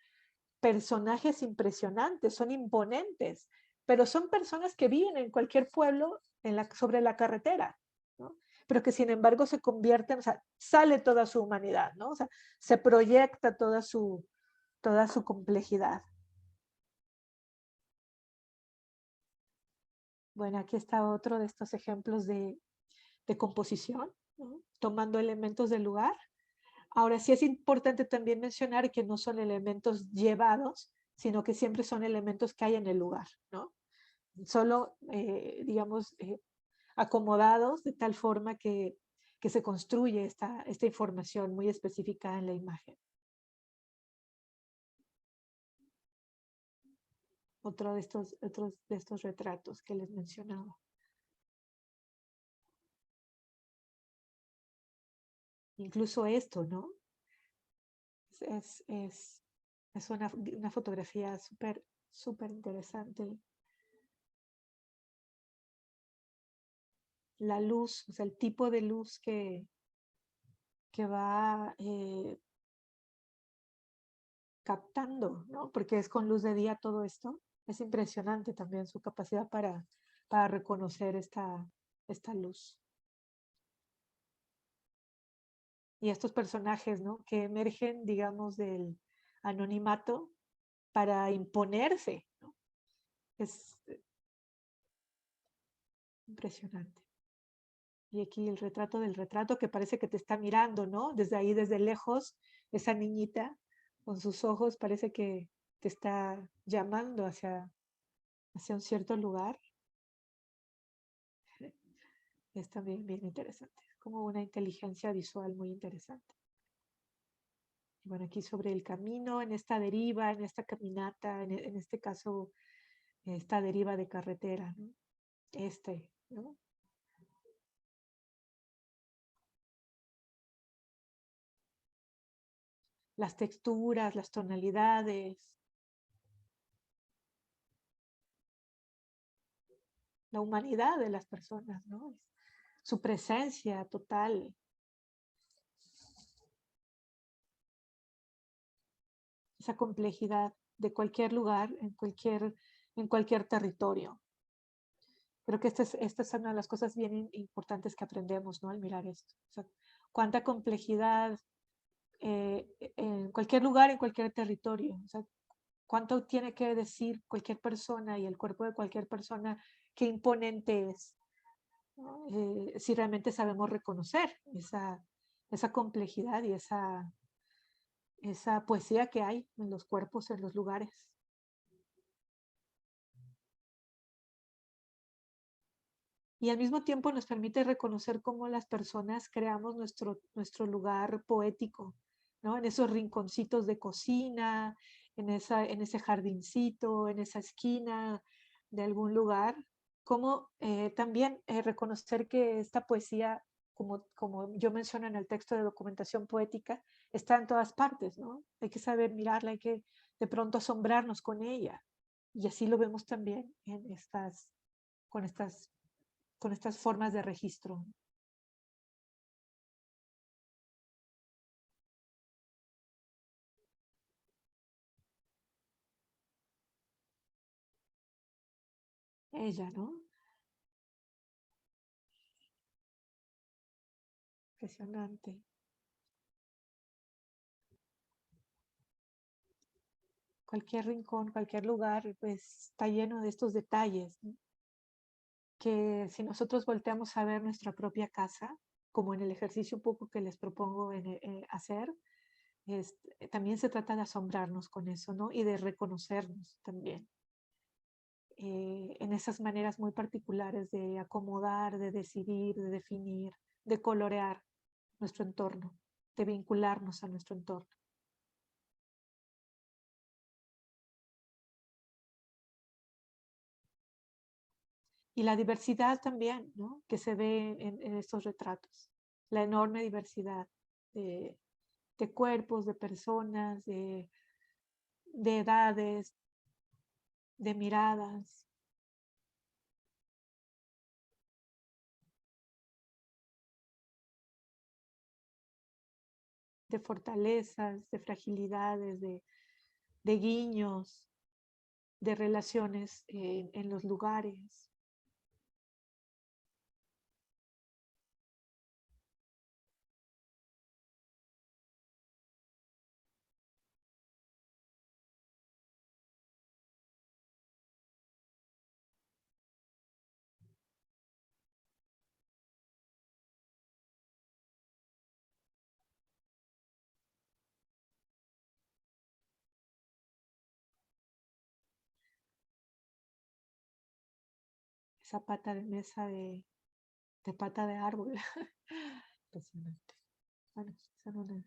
[SPEAKER 1] personajes impresionantes, son imponentes, pero son personas que viven en cualquier pueblo sobre la carretera, ¿no? Pero que sin embargo se convierten, o sea, sale toda su humanidad, ¿no? O sea, se proyecta toda su complejidad. Bueno, aquí está otro de estos ejemplos de composición, ¿no? Tomando elementos del lugar. Ahora sí es importante también mencionar que no son elementos llevados, sino que siempre son elementos que hay en el lugar, ¿no? Solo, digamos, acomodados de tal forma que se construye esta información muy específica en la imagen. Otro de estos retratos que les mencionaba. Incluso esto, ¿no? Es una fotografía súper, súper interesante. La luz, o sea, el tipo de luz que va captando, ¿no? Porque es con luz de día todo esto. Es impresionante también su capacidad para reconocer esta luz. Y estos personajes, ¿no? Que emergen, digamos, del anonimato para imponerse, ¿no? Es impresionante. Y aquí el retrato del retrato que parece que te está mirando, ¿no? Desde ahí, desde lejos, esa niñita con sus ojos parece que te está llamando hacia un cierto lugar. Es también bien interesante. Es como una inteligencia visual muy interesante. Y bueno, aquí sobre el camino, en esta deriva, en esta caminata, en este caso, esta deriva de carretera, ¿no? ¿no? Las texturas, las tonalidades, la humanidad de las personas, ¿no? Su presencia total. Esa complejidad de cualquier lugar, en cualquier territorio. Creo que esta es una de las cosas bien importantes que aprendemos, ¿no? Al mirar esto. O sea, cuánta complejidad en cualquier lugar, en cualquier territorio. O sea, cuánto tiene que decir cualquier persona y el cuerpo de cualquier persona, qué imponente es, ¿no? Si realmente sabemos reconocer esa complejidad y esa poesía que hay en los cuerpos, en los lugares. Y al mismo tiempo nos permite reconocer cómo las personas creamos nuestro lugar poético, ¿no? En esos rinconcitos de cocina, en ese jardincito, en esa esquina de algún lugar, como también reconocer que esta poesía, como yo menciono en el texto de documentación poética, está en todas partes, ¿no? Hay que saber mirarla, hay que de pronto asombrarnos con ella. Y así lo vemos también en estas con estas formas de registro. Ella, ¿no? Impresionante. Cualquier rincón, cualquier lugar, pues está lleno de estos detalles, ¿no? Que si nosotros volteamos a ver nuestra propia casa, como en el ejercicio un poco que les propongo hacer, también se trata de asombrarnos con eso, ¿no? Y de reconocernos también en esas maneras muy particulares de acomodar, de decidir, de definir, de colorear nuestro entorno, de vincularnos a nuestro entorno. Y la diversidad también, ¿no? Que se ve en estos retratos, la enorme diversidad de cuerpos, de personas, de edades, de miradas. De fortalezas, de fragilidades, de guiños, de relaciones en los lugares. Esa pata de mesa de pata de árbol. Impresionante. Bueno, esa no la-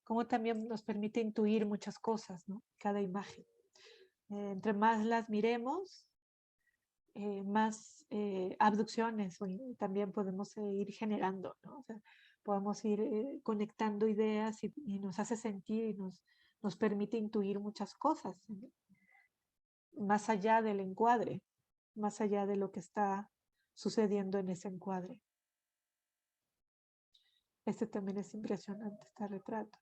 [SPEAKER 1] Como también nos permite intuir muchas cosas, ¿no? Cada imagen. Entre más las miremos, más abducciones también podemos ir generando, ¿no? O sea, podemos ir conectando ideas y nos hace sentir y nos permite intuir muchas cosas, ¿no? Más allá del encuadre, más allá de lo que está sucediendo en ese encuadre. Este también es impresionante, este retrato.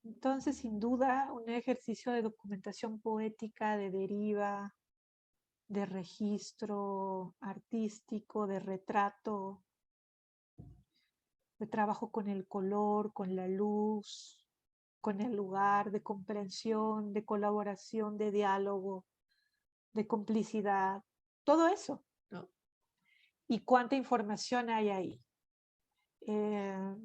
[SPEAKER 1] Entonces, sin duda, un ejercicio de documentación poética, de deriva, de registro artístico, de retrato, de trabajo con el color, con la luz, con el lugar, de comprensión, de colaboración, de diálogo, de complicidad, todo eso, ¿no? Y cuánta información hay ahí. Eh,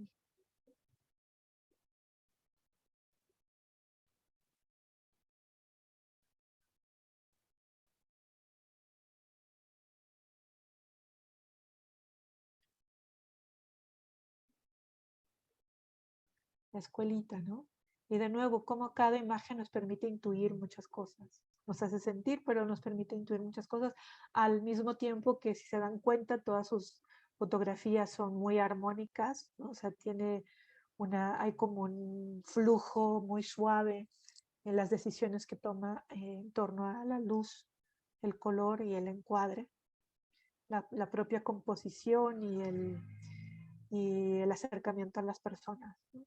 [SPEAKER 1] la escuelita, ¿no? Y de nuevo, cómo cada imagen nos permite intuir muchas cosas. Nos hace sentir, pero nos permite intuir muchas cosas, al mismo tiempo que, si se dan cuenta, todas sus fotografías son muy armónicas, ¿no? O sea, hay como un flujo muy suave en las decisiones que toma en torno a la luz, el color y el encuadre, la propia composición y el acercamiento a las personas, ¿no?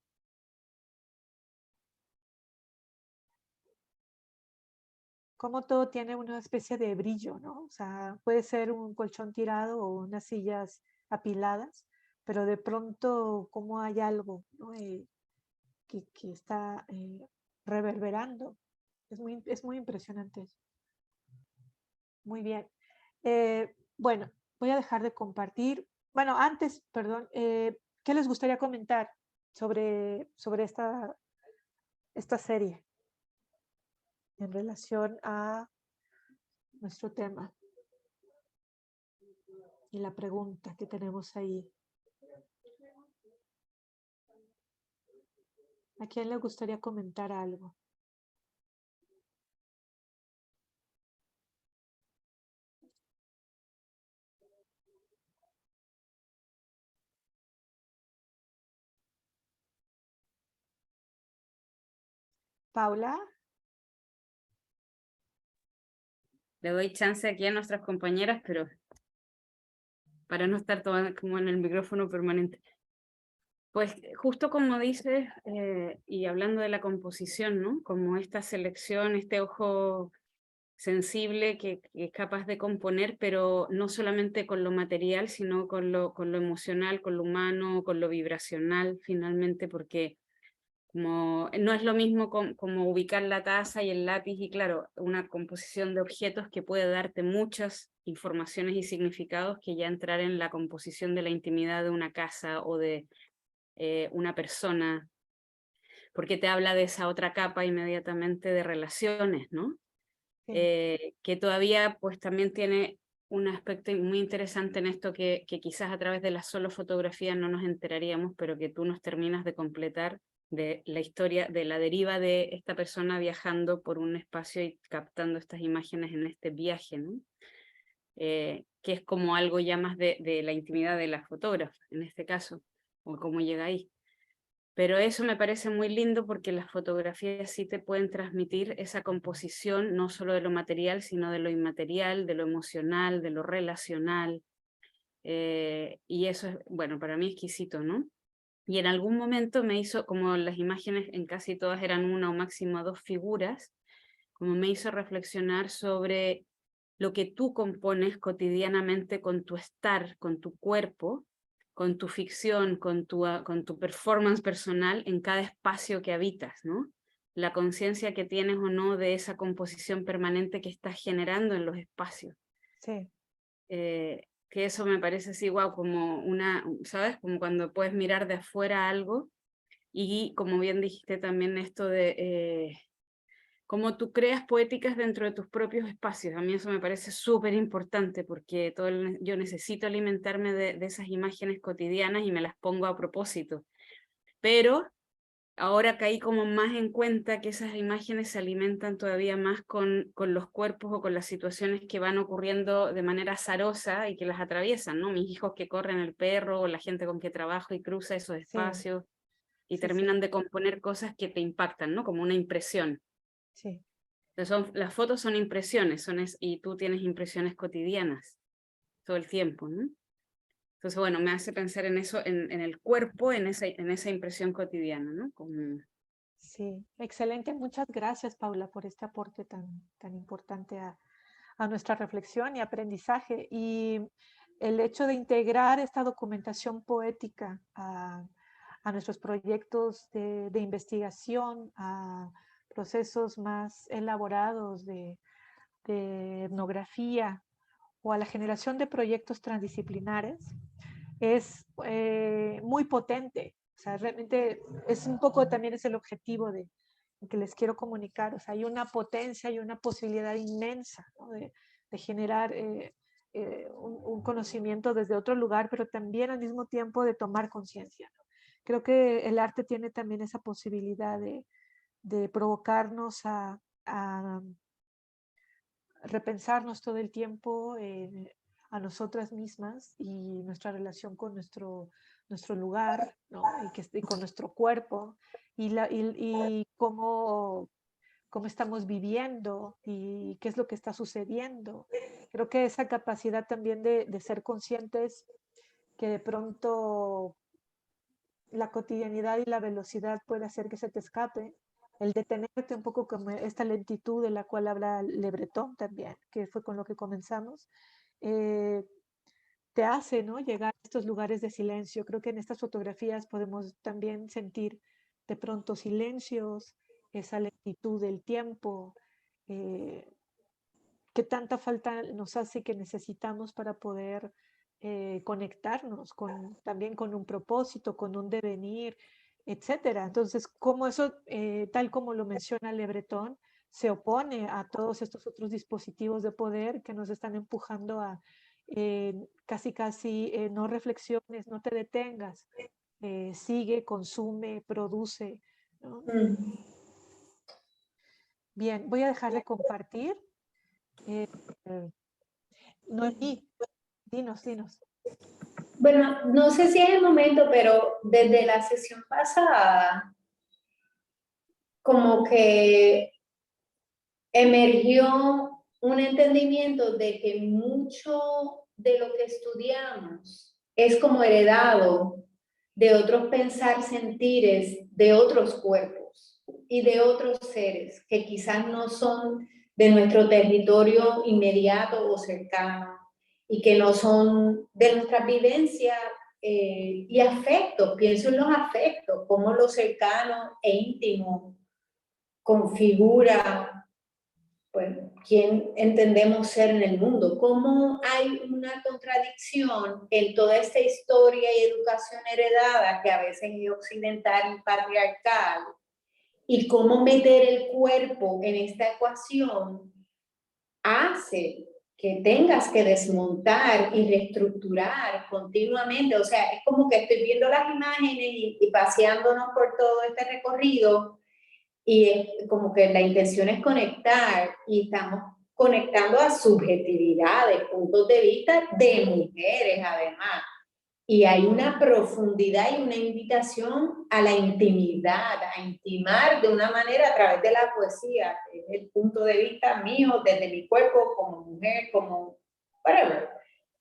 [SPEAKER 1] Como todo tiene una especie de brillo, ¿no? O sea, puede ser un colchón tirado o unas sillas apiladas, pero de pronto como hay algo, ¿no? Que está reverberando Es muy impresionante eso. Muy bien. Bueno, voy a dejar de compartir. Bueno, antes, perdón, ¿qué les gustaría comentar sobre esta serie en relación a nuestro tema y la pregunta que tenemos ahí? ¿A quién le gustaría comentar algo? Paula,
[SPEAKER 2] Le doy chance aquí a nuestras compañeras, pero para no estar toda como en el micrófono permanente. Pues justo como dices, y hablando de la composición, ¿no? Como esta selección, este ojo sensible que es capaz de componer, pero no solamente con lo material, sino con lo emocional, con lo humano, con lo vibracional, finalmente, porque como, no es lo mismo como ubicar la taza y el lápiz, y claro, una composición de objetos que puede darte muchas informaciones y significados que ya entrar en la composición de la intimidad de una casa o de una persona, porque te habla de esa otra capa inmediatamente de relaciones, ¿no?
[SPEAKER 1] sí,
[SPEAKER 2] Que todavía pues también tiene un aspecto muy interesante en esto que quizás a través de la solo fotografía no nos enteraríamos, pero que tú nos terminas de completar, de la historia, de la deriva de esta persona viajando por un espacio y captando estas imágenes en este viaje, ¿no? Que es como algo ya más de la intimidad de la fotógrafa, en este caso, o cómo llega ahí. Pero eso me parece muy lindo porque las fotografías sí te pueden transmitir esa composición, no solo de lo material, sino de lo inmaterial, de lo emocional, de lo relacional. Y eso es, bueno, para mí exquisito, ¿no? Y en algún momento me hizo, como las imágenes en casi todas eran una o máximo dos figuras, como me hizo reflexionar sobre lo que tú compones cotidianamente con tu estar, con tu cuerpo, con tu ficción, con tu performance personal en cada espacio que habitas, ¿no? La conciencia que tienes o no de esa composición permanente que estás generando en los espacios.
[SPEAKER 1] sí,
[SPEAKER 2] Que eso me parece así, wow, como una, ¿sabes? Como cuando puedes mirar de afuera algo y como bien dijiste también esto de cómo tú creas poéticas dentro de tus propios espacios. A mí eso me parece súper importante porque yo necesito alimentarme de esas imágenes cotidianas y me las pongo a propósito. Pero ahora caí como más en cuenta que esas imágenes se alimentan todavía más con los cuerpos o con las situaciones que van ocurriendo de manera azarosa y que las atraviesan, ¿no? Mis hijos que corren el perro o la gente con que trabajo y cruza esos
[SPEAKER 1] sí,
[SPEAKER 2] espacios y
[SPEAKER 1] sí, sí,
[SPEAKER 2] terminan de componer cosas que te impactan, ¿no? Como una impresión.
[SPEAKER 1] sí.
[SPEAKER 2] Entonces las fotos son impresiones, y tú tienes impresiones cotidianas todo el tiempo, ¿no? Entonces, bueno, me hace pensar en eso, en el cuerpo, en esa impresión cotidiana, ¿no? Como...
[SPEAKER 1] Sí, excelente. Muchas gracias, Paula, por este aporte tan importante a nuestra reflexión y aprendizaje. Y el hecho de integrar esta documentación poética a nuestros proyectos de investigación, a procesos más elaborados de etnografía o a la generación de proyectos transdisciplinares, es muy potente. O sea, realmente es un poco también es el objetivo de que les quiero comunicar. O sea, hay una potencia y una posibilidad inmensa, ¿no? de generar un conocimiento desde otro lugar, pero también al mismo tiempo de tomar conciencia, ¿no? Creo que el arte tiene también esa posibilidad de provocarnos a repensarnos todo el tiempo a nosotras mismas y nuestra relación con nuestro lugar, ¿no? Y con nuestro cuerpo y cómo estamos viviendo y qué es lo que está sucediendo. Creo que esa capacidad también de ser conscientes que de pronto la cotidianidad y la velocidad puede hacer que se te escape, el detenerte un poco como esta lentitud de la cual habla Le Breton también, que fue con lo que comenzamos, eh, te hace, ¿no? Llegar a estos lugares de silencio. Creo que en estas fotografías podemos también sentir de pronto silencios, esa lentitud del tiempo, que tanta falta nos hace, que necesitamos para poder conectarnos también con un propósito, con un devenir, etcétera. Entonces, como eso, tal como lo menciona Le Breton, se opone a todos estos otros dispositivos de poder que nos están empujando a casi, no reflexiones, no te detengas, sigue, consume, produce, ¿no? Bien, voy a dejar de compartir. Noemí, dinos.
[SPEAKER 3] Bueno, no sé si es el momento, pero desde la sesión pasada, como que emergió un entendimiento de que mucho de lo que estudiamos es como heredado de otros pensar, sentires, de otros cuerpos y de otros seres que quizás no son de nuestro territorio inmediato o cercano y que no son de nuestra vivencia y afectos. Pienso en los afectos, cómo lo cercano e íntimo configura pues, quién entendemos ser en el mundo. ¿Cómo hay una contradicción en toda esta historia y educación heredada que a veces es occidental y patriarcal? Y cómo meter el cuerpo en esta ecuación hace que tengas que desmontar y reestructurar continuamente. O sea, es como que estoy viendo las imágenes y paseándonos por todo este recorrido, y es como que la intención es conectar, y estamos conectando a subjetividades, puntos de vista de mujeres además. Y hay una profundidad y una invitación a la intimidad, a intimar de una manera a través de la poesía, que es el punto de vista mío, desde mi cuerpo, como mujer, como whatever,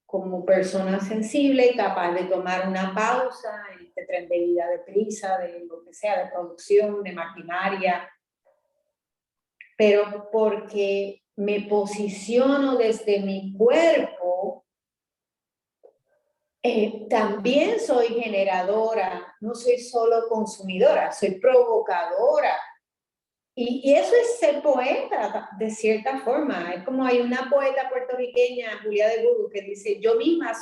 [SPEAKER 3] como persona sensible, capaz de tomar una pausa en este tren de vida de prisa, de lo que sea, de producción, de maquinaria, pero porque me posiciono desde mi cuerpo, también soy generadora, no soy solo consumidora, soy provocadora. Y eso es ser poeta, de cierta forma. Es como hay una poeta puertorriqueña, Julia de Burgos, que dice, yo misma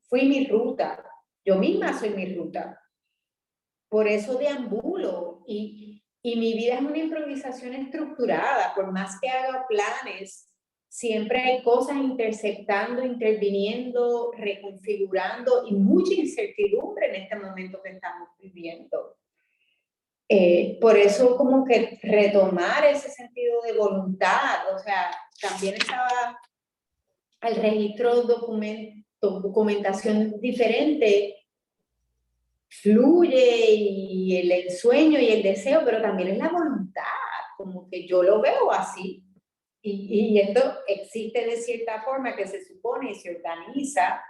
[SPEAKER 3] fui mi ruta, yo misma soy mi ruta. Por eso deambulo, y mi vida es una improvisación estructurada, por más que haga planes, siempre hay cosas interceptando, interviniendo, reconfigurando, y mucha incertidumbre en este momento que estamos viviendo. Por eso como que retomar ese sentido de voluntad, o sea, también estaba el registro documentación diferente, fluye, y el ensueño y el deseo, pero también es la voluntad, como que yo lo veo así, y esto existe de cierta forma que se supone y se organiza,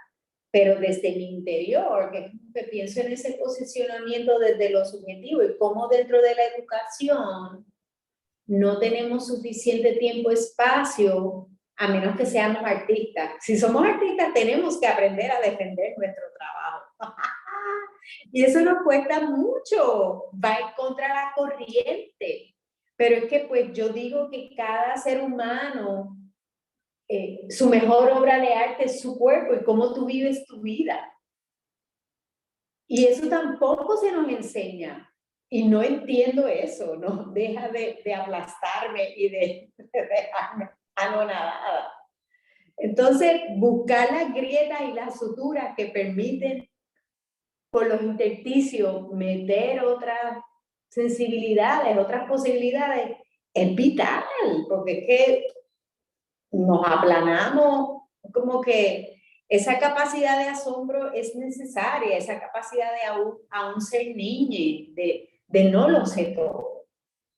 [SPEAKER 3] pero desde mi interior, que pienso en ese posicionamiento desde lo subjetivo, y cómo dentro de la educación no tenemos suficiente tiempo, espacio, a menos que seamos artistas. Si somos artistas, tenemos que aprender a defender nuestro trabajo. Y eso nos cuesta mucho, va en contra de la corriente. Pero es que pues yo digo que cada ser humano, su mejor obra de arte es su cuerpo y cómo tú vives tu vida. Y eso tampoco se nos enseña. Y no entiendo eso, no deja de aplastarme y de dejarme anonadada. Entonces, buscar las grietas y las suturas que permiten por los intersticios meter otras sensibilidades, otras posibilidades, es vital, porque es que nos aplanamos, como que esa capacidad de asombro es necesaria, esa capacidad de aún ser niña, de no lo sé todo,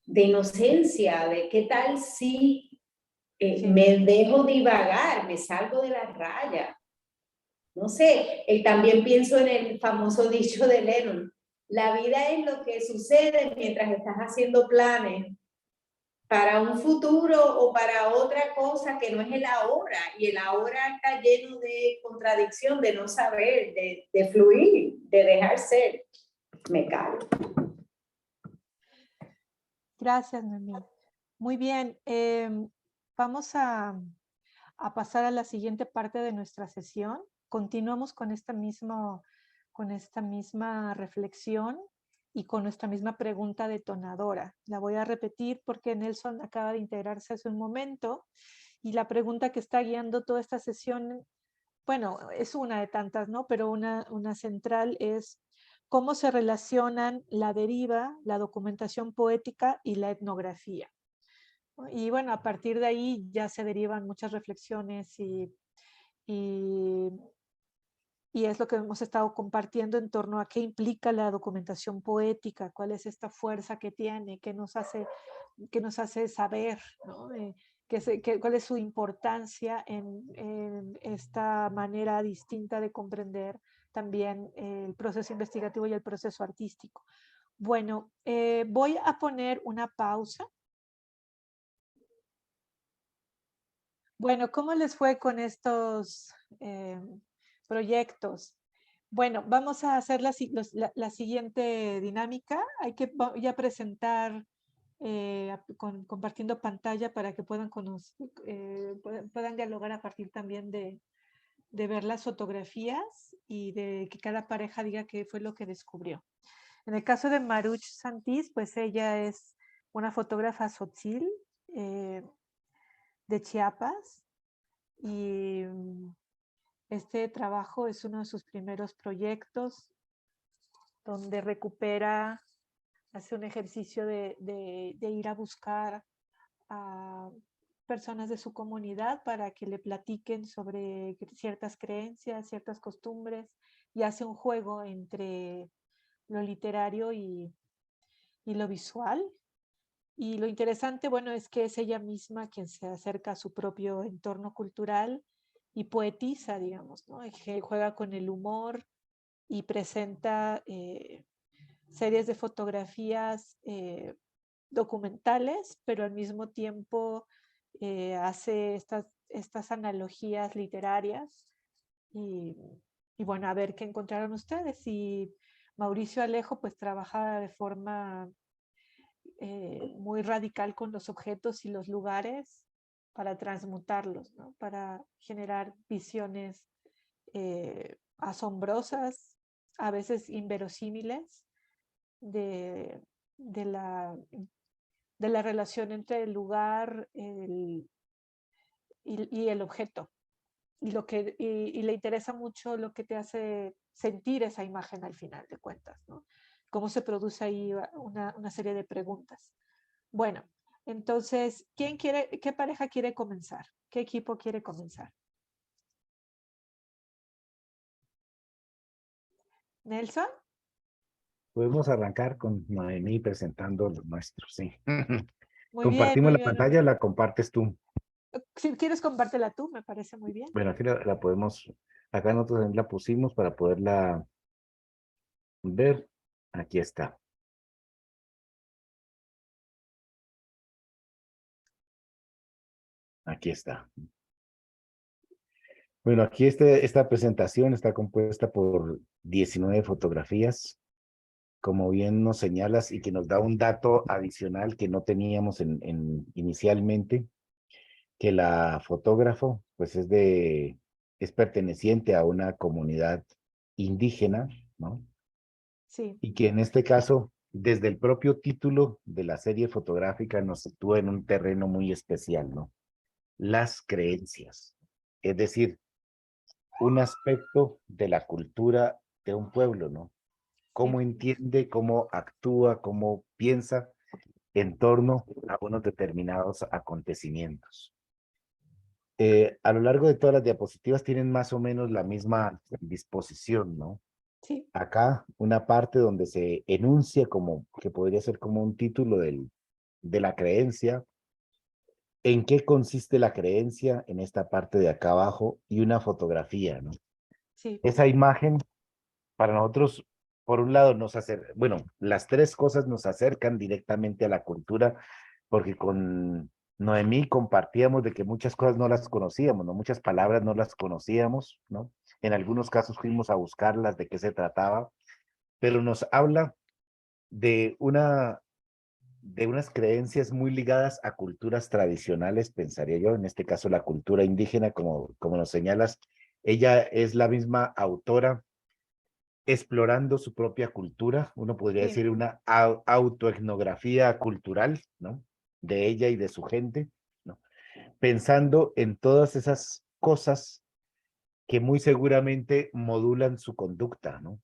[SPEAKER 3] de inocencia, de qué tal si me dejo divagar, me salgo de la raya. No sé, también pienso en el famoso dicho de Lennon, la vida es lo que sucede mientras estás haciendo planes para un futuro o para otra cosa que no es el ahora, y el ahora está lleno de contradicción, de no saber, de fluir, de dejar ser. Me callo.
[SPEAKER 1] Gracias, Noemí. Muy bien, vamos a pasar a la siguiente parte de nuestra sesión. Continuamos con esta misma reflexión y con nuestra misma pregunta detonadora. La voy a repetir porque Nelson acaba de integrarse hace un momento y la pregunta que está guiando toda esta sesión, bueno, es una de tantas, ¿no? Pero una central es cómo se relacionan la deriva, la documentación poética y la etnografía. Y bueno, a partir de ahí ya se derivan muchas reflexiones y, y es lo que hemos estado compartiendo en torno a qué implica la documentación poética, cuál es esta fuerza que tiene, qué nos hace saber, ¿no? Cuál es su importancia en esta manera distinta de comprender también el proceso investigativo y el proceso artístico. Bueno, voy a poner una pausa. Bueno, ¿cómo les fue con estos proyectos? Bueno, vamos a hacer la siguiente dinámica. Voy a presentar compartiendo pantalla para que puedan dialogar a partir también de ver las fotografías y de que cada pareja diga qué fue lo que descubrió. En el caso de Maruch Santís, pues ella es una fotógrafa tzotzil de Chiapas y este trabajo es uno de sus primeros proyectos donde hace un ejercicio de ir a buscar a personas de su comunidad para que le platiquen sobre ciertas creencias, ciertas costumbres y hace un juego entre lo literario y lo visual. Y lo interesante, bueno, es que es ella misma quien se acerca a su propio entorno cultural y poetiza, digamos, ¿no? Que juega con el humor y presenta series de fotografías documentales, pero al mismo tiempo hace estas analogías literarias y bueno, a ver qué encontraron ustedes. Y Mauricio Alejo pues trabaja de forma muy radical con los objetos y los lugares para transmutarlos, ¿no? Para generar visiones asombrosas, a veces inverosímiles, de, de, la, de la relación entre el lugar y el objeto. Y le interesa mucho lo que te hace sentir esa imagen al final de cuentas, ¿no? Cómo se produce ahí una serie de preguntas. Bueno, entonces, qué pareja quiere comenzar? ¿Qué equipo quiere comenzar? ¿Nelson?
[SPEAKER 4] Podemos arrancar con Noemí presentando los nuestros, sí. Compartimos
[SPEAKER 1] Muy
[SPEAKER 4] la
[SPEAKER 1] bien.
[SPEAKER 4] pantalla, la compartes tú.
[SPEAKER 1] Si quieres, compártela tú, me parece muy bien.
[SPEAKER 4] Bueno, aquí la podemos, acá nosotros también la pusimos para poderla ver. Aquí está. Aquí está. Bueno, aquí esta presentación está compuesta por 19 fotografías, como bien nos señalas, y que nos da un dato adicional que no teníamos inicialmente, que la fotógrafo, pues es perteneciente a una comunidad indígena, ¿no?
[SPEAKER 1] Sí,
[SPEAKER 4] Y que en este caso, desde el propio título de la serie fotográfica, nos sitúa en un terreno muy especial, ¿no? Las creencias. Es decir, un aspecto de la cultura de un pueblo, ¿no? Cómo
[SPEAKER 1] sí,
[SPEAKER 4] entiende, cómo actúa, cómo piensa en torno a unos determinados acontecimientos. A lo largo de todas las diapositivas tienen más o menos la misma disposición, ¿no?
[SPEAKER 1] sí,
[SPEAKER 4] Acá una parte donde se enuncia como que podría ser como un título de la creencia, en qué consiste la creencia en esta parte de acá abajo y una fotografía, ¿no?
[SPEAKER 1] sí,
[SPEAKER 4] Esa imagen para nosotros, por un lado, bueno, las tres cosas nos acercan directamente a la cultura, porque con Noemí compartíamos de que muchas cosas no las conocíamos, ¿no? Muchas palabras no las conocíamos, ¿no? En algunos casos fuimos a buscarlas, de qué se trataba, pero nos habla de de unas creencias muy ligadas a culturas tradicionales, pensaría yo, en este caso la cultura indígena, como nos señalas. Ella es la misma autora explorando su propia cultura, uno podría
[SPEAKER 1] Sí,
[SPEAKER 4] decir una autoetnografía cultural, ¿no? De ella y de su gente, ¿no? Pensando en todas esas cosas que muy seguramente modulan su conducta, ¿no?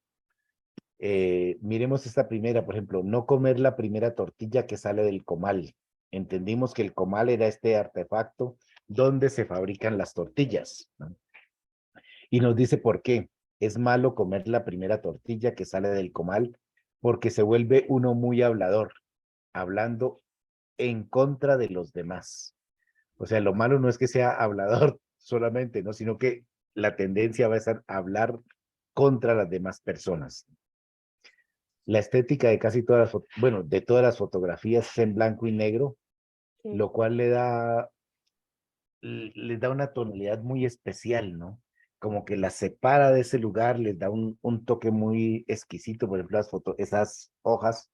[SPEAKER 4] Miremos esta primera, por ejemplo, no comer la primera tortilla que sale del comal. Entendimos que el comal era este artefacto donde se fabrican las tortillas, ¿no? Y nos dice por qué. Es malo comer la primera tortilla que sale del comal porque se vuelve uno muy hablador, hablando en contra de los demás. O sea, lo malo no es que sea hablador solamente, ¿no? Sino que la tendencia va a ser hablar contra las demás personas. La estética de casi todas las, bueno, de todas las fotografías es en blanco y negro,
[SPEAKER 1] sí,
[SPEAKER 4] lo cual les da una tonalidad muy especial, ¿no? Como que las separa de ese lugar, les da un toque muy exquisito. Por ejemplo, esas hojas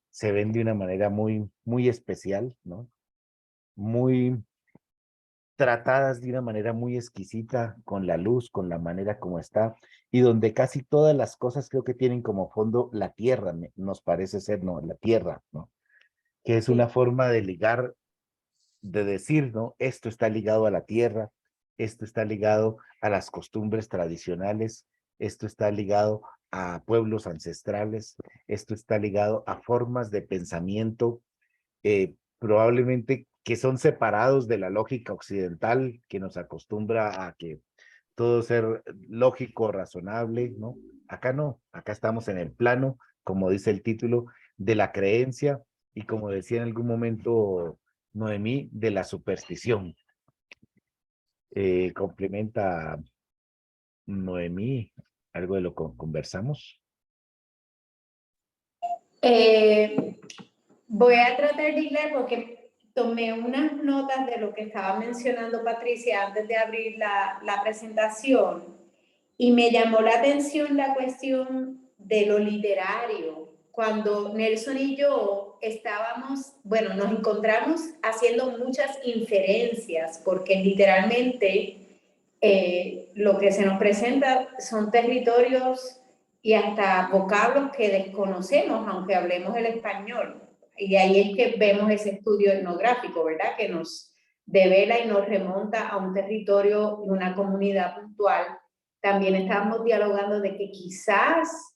[SPEAKER 4] se ven de una manera muy especial, ¿no? Muy tratadas de una manera muy exquisita, con la luz, con la manera como está, y donde casi todas las cosas creo que tienen como fondo la tierra, nos parece ser, ¿no? La tierra, ¿no? Que es una
[SPEAKER 1] sí.
[SPEAKER 4] forma de ligar, de decir, ¿no? Esto está ligado a la tierra, esto está ligado a las costumbres tradicionales, esto está ligado a pueblos ancestrales, esto está ligado a formas de pensamiento, probablemente que son separados de la lógica occidental que nos acostumbra a que todo ser lógico, razonable, ¿no? Acá no, acá estamos en el plano, como dice el título, de la creencia y como decía en algún momento Noemí, de la superstición. Complementa Noemí algo de lo que conversamos.
[SPEAKER 3] Voy a tratar de hilar porque tomé unas notas de lo que estaba mencionando Patricia antes de abrir la presentación y me llamó la atención la cuestión de lo literario. Cuando Nelson y yo estábamos, bueno, nos encontramos haciendo muchas inferencias porque literalmente lo que se nos presenta son territorios y hasta vocablos que desconocemos, aunque hablemos el español. Y ahí es que vemos ese estudio etnográfico, ¿verdad? Que nos devela y nos remonta a un territorio y una comunidad puntual. También estábamos dialogando de que quizás,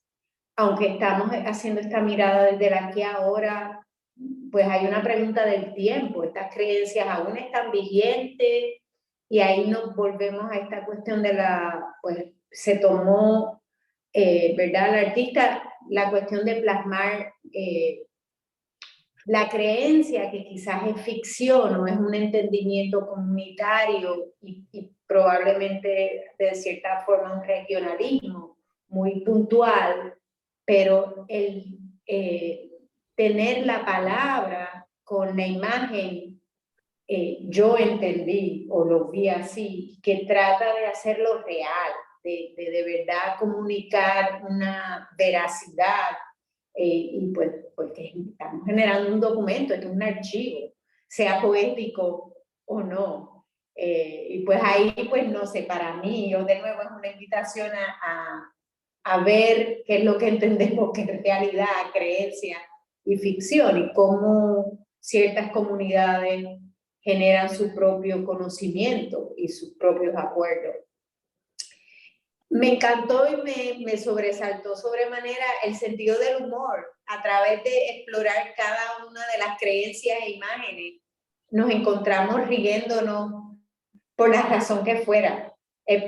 [SPEAKER 3] aunque estamos haciendo esta mirada desde el aquí a ahora, pues hay una pregunta del tiempo. Estas creencias aún están vigentes y ahí nos volvemos a esta cuestión de pues se tomó, ¿verdad? El artista, la cuestión de plasmar la creencia que quizás es ficción o es un entendimiento comunitario y probablemente de cierta forma un regionalismo muy puntual, pero el tener la palabra con la imagen, yo entendí o lo vi así, que trata de hacerlo real, de verdad comunicar una veracidad. Y pues porque estamos generando un documento, es un archivo, sea poético o no. Y pues ahí, pues no sé, para mí, yo de nuevo es una invitación a ver qué es lo que entendemos que es realidad, creencia y ficción y cómo ciertas comunidades generan su propio conocimiento y sus propios acuerdos. Me encantó y me sobresaltó sobremanera el sentido del humor. A través de explorar cada una de las creencias e imágenes, nos encontramos riéndonos por la razón que fuera.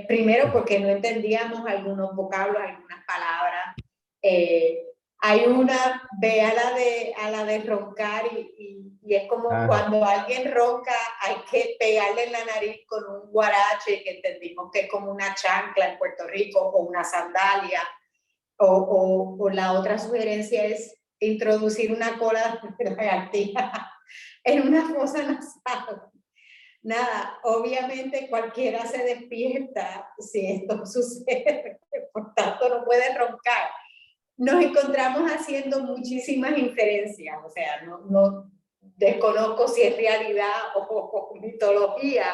[SPEAKER 3] Primero porque no entendíamos algunos vocablos, algunas palabras. Hay una, ve a la de roncar y es como cuando alguien ronca hay que pegarle en la nariz con un guarache, que entendimos que es como una chancla en Puerto Rico o una sandalia. O la otra sugerencia es introducir una cola de lagartija en una fosa nasal. Nada, obviamente cualquiera se despierta si esto sucede, por tanto no puede roncar. nos encontramos haciendo muchísimas inferencias, o sea, no desconozco si es realidad o mitología.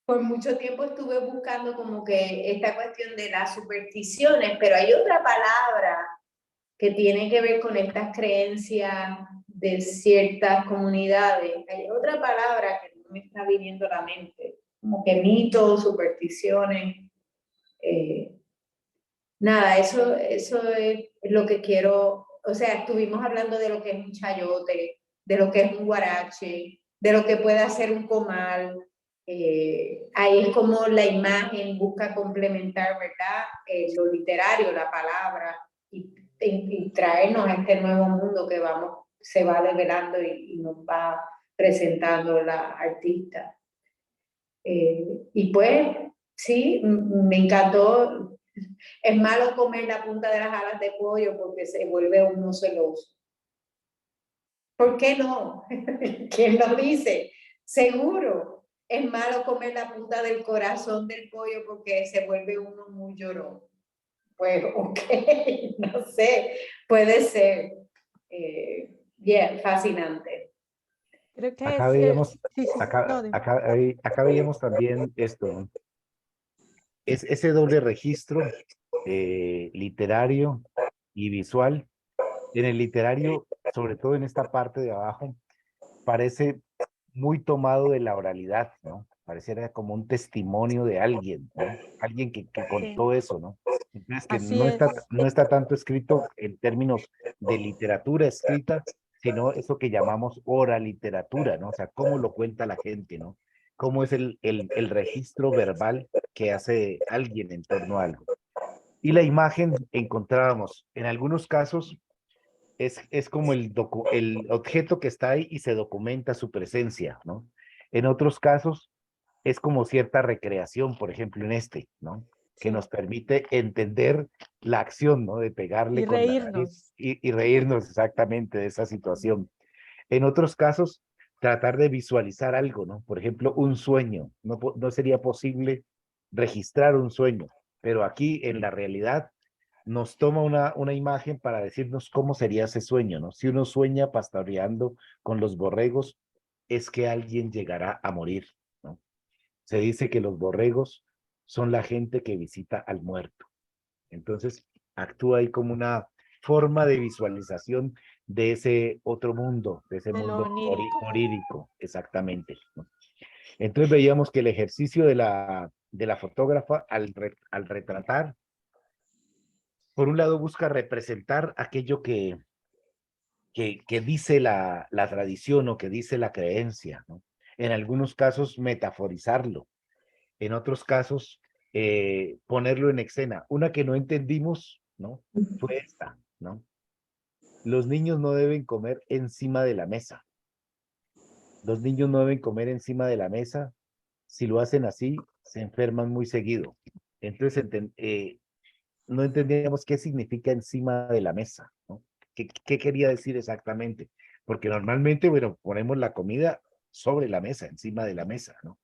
[SPEAKER 3] Por mucho tiempo estuve buscando como que esta cuestión de las supersticiones, pero hay otra palabra que tiene que ver con estas creencias de ciertas comunidades. Hay otra palabra que no me está viniendo a la mente, como que mitos, supersticiones. Nada, eso es lo que quiero. O sea, estuvimos hablando de lo que es un chayote, de lo que es un guarache, de lo que puede hacer un comal. Ahí es como la imagen busca complementar, ¿verdad? Lo literario, la palabra, y traernos a este nuevo mundo que se va develando y nos va presentando la artista. Y pues, sí, me encantó. Es malo comer la punta de las alas de pollo porque se vuelve uno celoso. ¿Por qué no? ¿Quién lo dice? Seguro. Es malo comer la punta del corazón del pollo porque se vuelve uno muy llorón. Pues, ok, no sé, puede ser. Fascinante.
[SPEAKER 1] Creo que
[SPEAKER 4] Acá
[SPEAKER 1] es,
[SPEAKER 4] veíamos,
[SPEAKER 1] sí, sí, no, dime.
[SPEAKER 4] acá veíamos también esto, ¿no? Es ese doble registro literario y visual. En el literario, sobre todo en esta parte de abajo, parece muy tomado de la oralidad, ¿no? Pareciera como un testimonio de alguien, ¿no? Alguien que
[SPEAKER 1] Sí,
[SPEAKER 4] contó eso, ¿no? Entonces, que
[SPEAKER 1] así es.
[SPEAKER 4] no está tanto escrito en términos de literatura escrita, sino eso que llamamos oraliteratura, ¿no? O sea, cómo lo cuenta la gente, ¿no? Cómo es el registro verbal que hace alguien en torno a algo. Y la imagen encontrábamos, en algunos casos, es como el objeto que está ahí y se documenta su presencia, ¿no? En otros casos es como cierta recreación, por ejemplo, en este, ¿no? Que
[SPEAKER 1] Sí.
[SPEAKER 4] nos permite entender la acción, ¿no? De pegarle
[SPEAKER 1] Y
[SPEAKER 4] con la nariz
[SPEAKER 1] reírnos.
[SPEAKER 4] y reírnos exactamente de esa situación. En otros casos, tratar de visualizar algo, ¿no? Por ejemplo, un sueño. No sería posible registrar un sueño, pero aquí en la realidad nos toma una imagen para decirnos cómo sería ese sueño, ¿no? Si uno sueña pastoreando con los borregos, es que alguien llegará a morir, ¿no? Se dice que los borregos son la gente que visita al muerto. Entonces, actúa ahí como una forma de visualización de ese otro mundo, de ese
[SPEAKER 1] De lo
[SPEAKER 4] mundo
[SPEAKER 1] onírico.
[SPEAKER 4] jurídico, exactamente, ¿no? Entonces veíamos que el ejercicio de la fotógrafa al retratar, por un lado busca representar aquello que dice la tradición o que dice la creencia, ¿no? En algunos casos metaforizarlo, en otros casos ponerlo en escena. Una que no entendimos, ¿no? Fue esta, ¿no? Los niños no deben comer encima de la mesa. Los niños no deben comer encima de la mesa. Si lo hacen así, se enferman muy seguido. Entonces, no entendíamos qué significa encima de la mesa, ¿no? ¿Qué quería decir exactamente? Porque normalmente, bueno, ponemos la comida sobre la mesa, encima de la mesa, ¿no?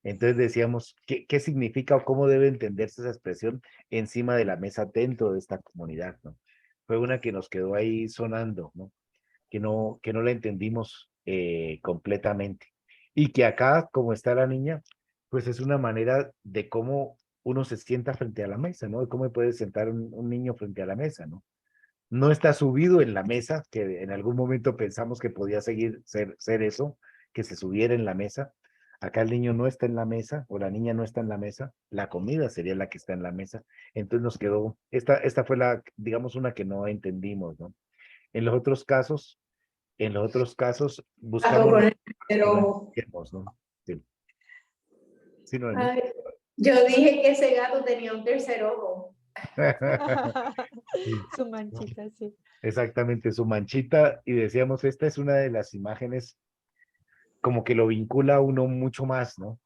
[SPEAKER 4] Entonces decíamos, ¿qué significa o cómo debe entenderse esa expresión encima de la mesa dentro de esta comunidad, ¿no? Fue una que nos quedó ahí sonando, ¿no? Que no la entendimos completamente. Y que acá, como está la niña, pues es una manera de cómo uno se sienta frente a la mesa, ¿no? De cómo puede sentar un niño frente a la mesa, ¿no? No está subido en la mesa, que en algún momento pensamos que podía ser eso, que se subiera en la mesa. Acá el niño no está en la mesa o la niña no está en la mesa, la comida sería la que está en la mesa. Entonces nos quedó, esta fue digamos, una que no entendimos, ¿no? En los otros casos, buscamos
[SPEAKER 3] Con el
[SPEAKER 4] que no
[SPEAKER 3] pero,
[SPEAKER 4] entendemos, ¿no? Sí, sí, Noemí.
[SPEAKER 3] ay, yo dije que ese gato tenía un tercer ojo.
[SPEAKER 4] Sí,
[SPEAKER 1] Su manchita, sí.
[SPEAKER 4] exactamente, su manchita, y decíamos, esta es una de las imágenes como que lo vincula a uno mucho más, ¿no?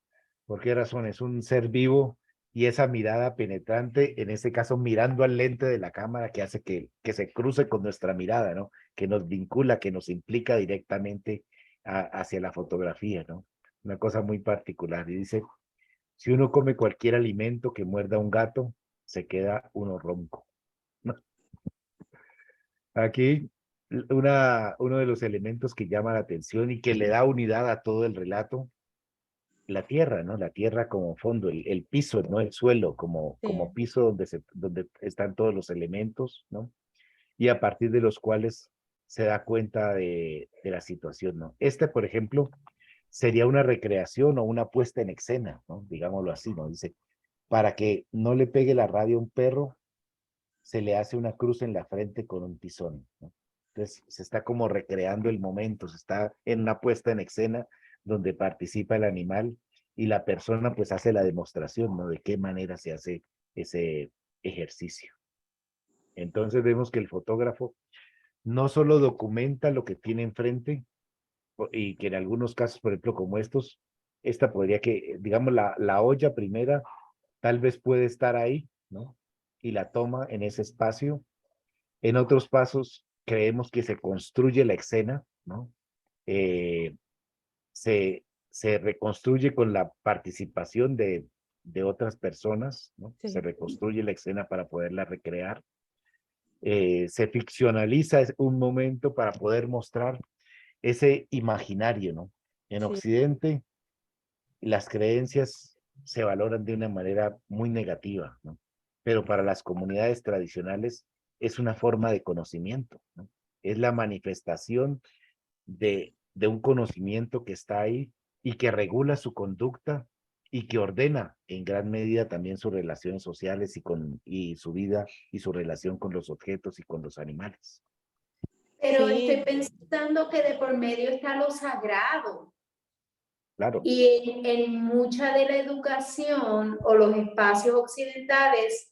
[SPEAKER 4] ¿Por qué razón? Es un ser vivo y esa mirada penetrante, en este caso mirando al lente de la cámara, que hace que se cruce con nuestra mirada, ¿no? Que nos vincula, que nos implica directamente hacia la fotografía, ¿no? Una cosa muy particular. Y dice, si uno come cualquier alimento que muerda a un gato, se queda uno ronco. Aquí uno de los elementos que llama la atención y que le da unidad a todo el relato, la tierra, ¿no? La tierra como fondo, el piso, ¿no? El suelo como
[SPEAKER 1] Sí,
[SPEAKER 4] piso donde están todos los elementos, ¿no? Y a partir de los cuales se da cuenta de la situación, ¿no? Este, por ejemplo, sería una recreación o una puesta en escena, ¿no? Digámoslo así, ¿no? Dice, para que no le pegue la rabia a un perro, se le hace una cruz en la frente con un tizón, ¿no? Entonces, se está como recreando el momento, se está en una puesta en escena donde participa el animal y la persona pues hace la demostración, ¿no? De qué manera se hace ese ejercicio. Entonces vemos que el fotógrafo no solo documenta lo que tiene enfrente, y que en algunos casos, por ejemplo, como estos, esta podría que, digamos, la olla primera tal vez puede estar ahí, ¿no? Y la toma en ese espacio. En otros pasos creemos que se construye la escena, ¿no? Eh, se reconstruye con la participación de otras personas, ¿no? Se
[SPEAKER 1] sí,
[SPEAKER 4] reconstruye la escena para poderla recrear. Se ficcionaliza un momento para poder mostrar ese imaginario, ¿no? En
[SPEAKER 1] sí.
[SPEAKER 4] Occidente, las creencias se valoran de una manera muy negativa, ¿no? Pero para las comunidades tradicionales es una forma de conocimiento, ¿no? Es la manifestación de un conocimiento que está ahí y que regula su conducta y que ordena en gran medida también sus relaciones sociales y su vida y su relación con los objetos y con los animales.
[SPEAKER 3] Pero estoy
[SPEAKER 1] Sí,
[SPEAKER 3] pensando que de por medio está lo sagrado.
[SPEAKER 4] Claro,
[SPEAKER 3] Y en mucha de la educación o los espacios occidentales,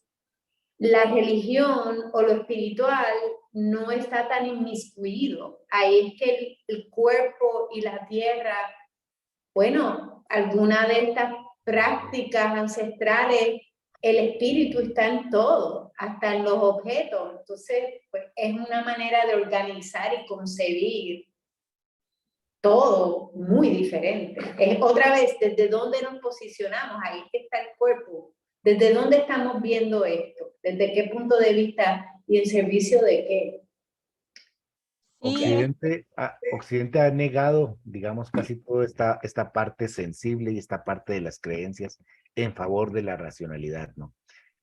[SPEAKER 3] la religión o lo espiritual no está tan inmiscuido. Ahí es que el cuerpo y la tierra, bueno, alguna de estas prácticas ancestrales, el espíritu está en todo, hasta en los objetos. Entonces, pues es una manera de organizar y concebir todo muy diferente. Es otra vez, ¿desde dónde nos posicionamos? Ahí está el cuerpo. ¿Desde dónde estamos viendo esto? ¿Desde qué punto de vista y en servicio de qué?
[SPEAKER 1] sí,
[SPEAKER 4] Occidente ha negado, digamos, casi toda esta parte sensible y esta parte de las creencias en favor de la racionalidad, ¿no?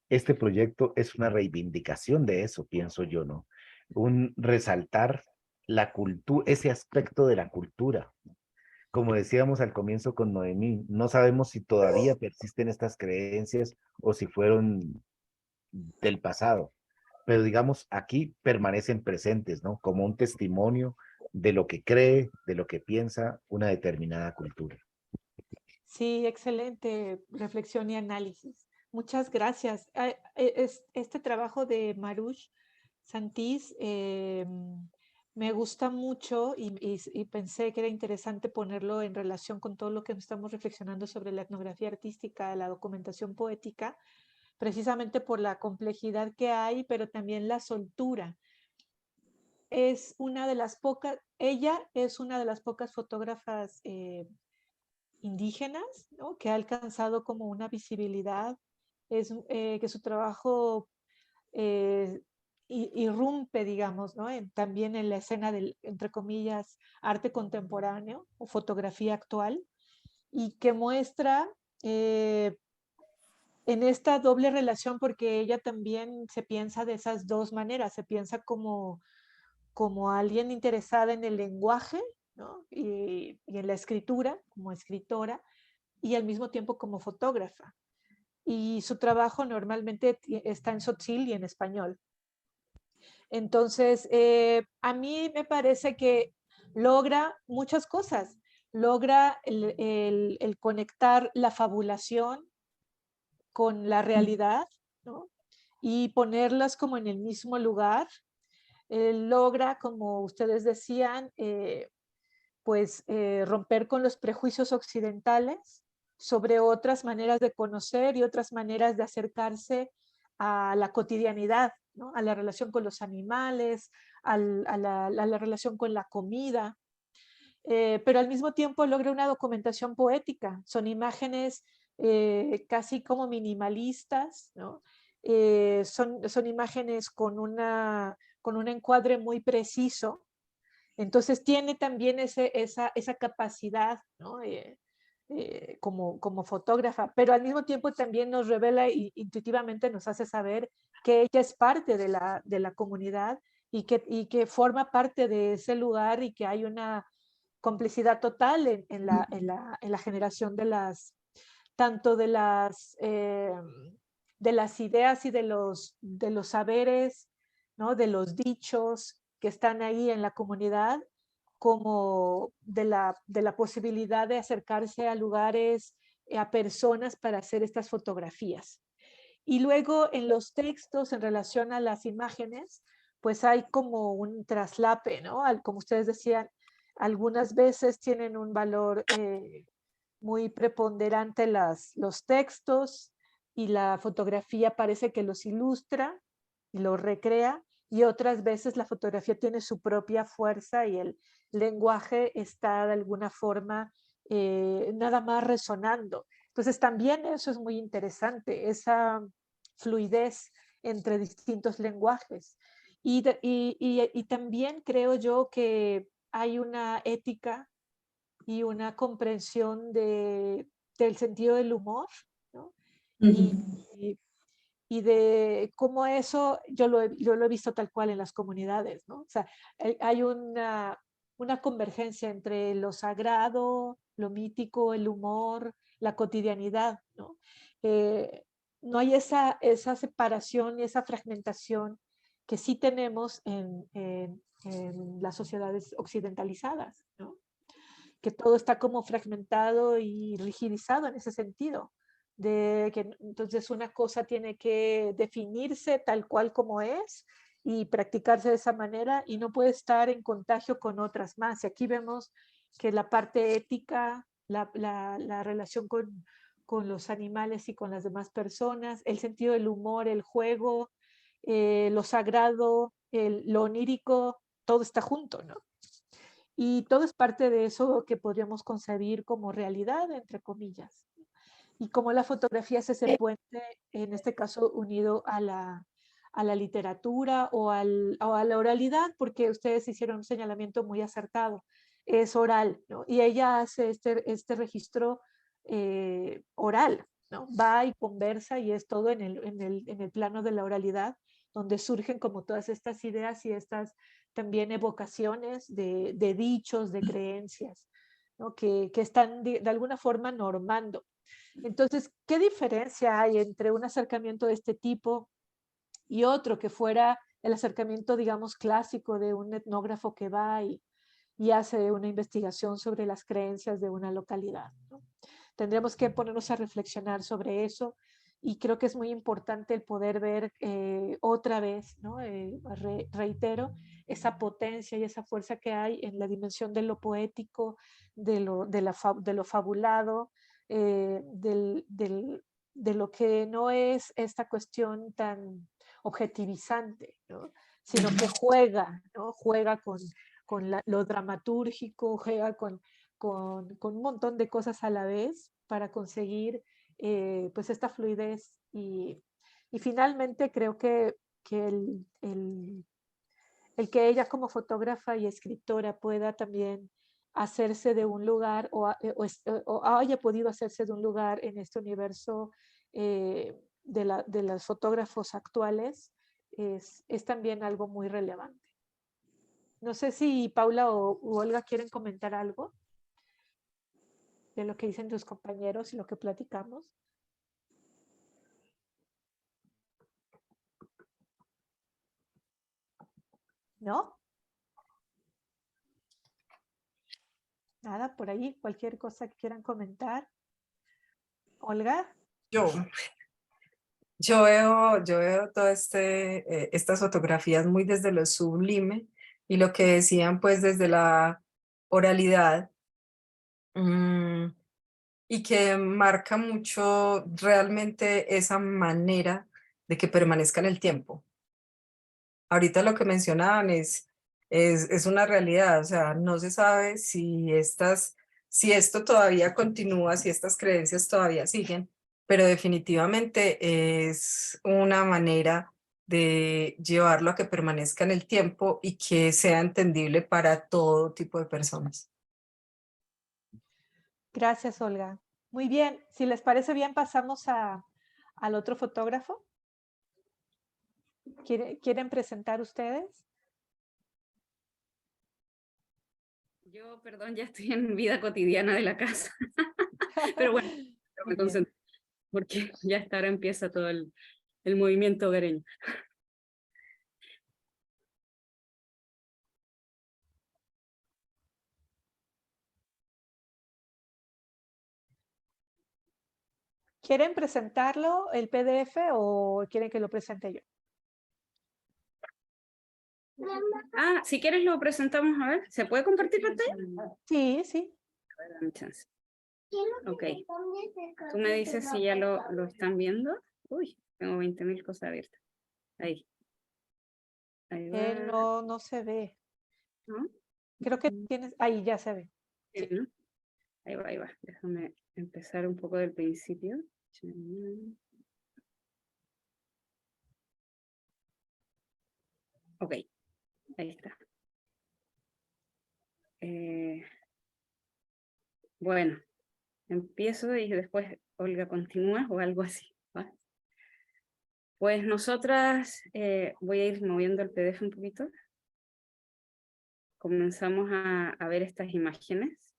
[SPEAKER 4] Este proyecto es una reivindicación de eso, pienso yo, ¿no? Un resaltar la cultura, ese aspecto de la cultura. Como decíamos al comienzo con Noemí, no sabemos si todavía persisten estas creencias o si fueron del pasado, pero digamos, aquí permanecen presentes, ¿no? Como un testimonio de lo que cree, de lo que piensa una determinada cultura.
[SPEAKER 1] sí, excelente reflexión y análisis. Muchas gracias. Este trabajo de Marush Santís me gusta mucho y pensé que era interesante ponerlo en relación con todo lo que estamos reflexionando sobre la etnografía artística, la documentación poética, precisamente por la complejidad que hay, pero también la soltura. Es una de las pocas, ella es una de las pocas fotógrafas indígenas, ¿no? Que ha alcanzado como una visibilidad, que su trabajo eh, irrumpe, digamos, ¿no? También en la escena del, entre comillas, arte contemporáneo o fotografía actual, y que muestra en esta doble relación, porque ella también se piensa de esas dos maneras, se piensa como alguien interesada en el lenguaje, ¿no? Y en la escritura, como escritora, y al mismo tiempo como fotógrafa. Y su trabajo normalmente está en tzotzil y en español. Entonces, a mí me parece que logra muchas cosas. Logra el conectar la fabulación con la realidad, ¿no? Y ponerlas como en el mismo lugar. Logra, como ustedes decían, pues romper con los prejuicios occidentales sobre otras maneras de conocer y otras maneras de acercarse a la cotidianidad, ¿no? A la relación con los animales, a la relación con la comida, pero al mismo tiempo logra una documentación poética. Son imágenes casi como minimalistas, ¿no? Son imágenes con un encuadre muy preciso. Entonces tiene también esa capacidad, ¿no? Como fotógrafa, pero al mismo tiempo también nos revela y intuitivamente nos hace saber que ella es parte de la comunidad y que forma parte de ese lugar y que hay una complicidad total en la generación tanto de las ideas y de los saberes, ¿no? De los dichos que están ahí en la comunidad, como de la posibilidad de acercarse a lugares, a personas para hacer estas fotografías. Y luego en los textos en relación a las imágenes, pues hay como un traslape, ¿no? Como ustedes decían, algunas veces tienen un valor muy preponderante los textos y la fotografía parece que los ilustra y los recrea, y otras veces la fotografía tiene su propia fuerza y el lenguaje está de alguna forma nada más resonando. Entonces también eso es muy interesante, esa fluidez entre distintos lenguajes. Y también creo yo que hay una ética y una comprensión del sentido del humor, ¿no? Y de cómo eso yo lo he visto tal cual en las comunidades, ¿no? O sea, hay una convergencia entre lo sagrado, lo mítico, el humor, la cotidianidad, ¿no? No hay esa separación y esa fragmentación que sí tenemos en las sociedades occidentalizadas, ¿no? Que todo está como fragmentado y rigidizado en ese sentido, de que entonces una cosa tiene que definirse tal cual como es y practicarse de esa manera y no puede estar en contagio con otras más. Y aquí vemos que la parte ética, la relación con los animales y con las demás personas, el sentido del humor, el juego, lo sagrado, lo onírico, todo está junto, ¿no? Y todo es parte de eso que podríamos concebir como realidad, entre comillas. Y como la fotografía es ese puente, en este caso unido a la literatura o a la oralidad, porque ustedes hicieron un señalamiento muy acertado, es oral, ¿no? Y ella hace este registro oral, ¿no? Va y conversa y es todo en el plano de la oralidad, donde surgen como todas estas ideas y estas también evocaciones de dichos, de creencias, ¿no? que están de alguna forma normando. Entonces, ¿qué diferencia hay entre un acercamiento de este tipo y otro que fuera el acercamiento, digamos, clásico de un etnógrafo que va y hace una investigación sobre las creencias de una localidad, ¿no? Tendremos que ponernos a reflexionar sobre eso y creo que es muy importante el poder ver otra vez, ¿no? Reitero, esa potencia y esa fuerza que hay en la dimensión de lo poético, de lo fabulado, de lo que no es esta cuestión tan objetivizante, ¿no? Sino que juega, ¿no? Juega con lo dramatúrgico, juega con un montón de cosas a la vez para conseguir pues esta fluidez y finalmente creo que el que ella como fotógrafa y escritora pueda también hacerse de un lugar o haya podido hacerse de un lugar en este universo de los fotógrafos actuales es también algo muy relevante. No sé si Paula o Olga quieren comentar algo de lo que dicen tus compañeros y lo que platicamos. ¿No? Nada, por ahí, cualquier cosa que quieran comentar. Olga.
[SPEAKER 5] Yo veo todas estas fotografías muy desde lo sublime y lo que decían pues desde la oralidad y que marca mucho realmente esa manera de que permanezca en el tiempo. Ahorita lo que mencionaban es una realidad, o sea, no se sabe si esto todavía continúa, si estas creencias todavía siguen, pero definitivamente es una manera de llevarlo a que permanezca en el tiempo y que sea entendible para todo tipo de personas.
[SPEAKER 1] Gracias, Olga. Muy bien, si les parece bien, pasamos al otro fotógrafo. ¿Quieren presentar ustedes?
[SPEAKER 2] Yo, perdón, ya estoy en vida cotidiana de la casa. Pero bueno,
[SPEAKER 1] Muy
[SPEAKER 2] me
[SPEAKER 1] bien.
[SPEAKER 2] concentro, porque ya hasta ahora empieza todo el movimiento hogareño.
[SPEAKER 1] ¿Quieren presentarlo, el PDF, o quieren que lo presente yo?
[SPEAKER 2] Ah, si quieres lo presentamos, a ver. ¿Se puede compartir pantalla?
[SPEAKER 1] Sí, sí.
[SPEAKER 2] A ver, dame chance. Ok. Tú me dices si ya lo están viendo. Uy, tengo 20.000 cosas abiertas. Ahí. Ahí va.
[SPEAKER 1] No se ve.
[SPEAKER 2] ¿No?
[SPEAKER 1] Creo que tienes... Ahí ya se ve.
[SPEAKER 2] Sí, ¿no? Ahí va, ahí va. Déjame empezar un poco del principio. Ok, ahí está. Bueno, empiezo y después Olga continúa o algo así, ¿va? Pues nosotras, voy a ir moviendo el PDF un poquito. Comenzamos a ver estas imágenes.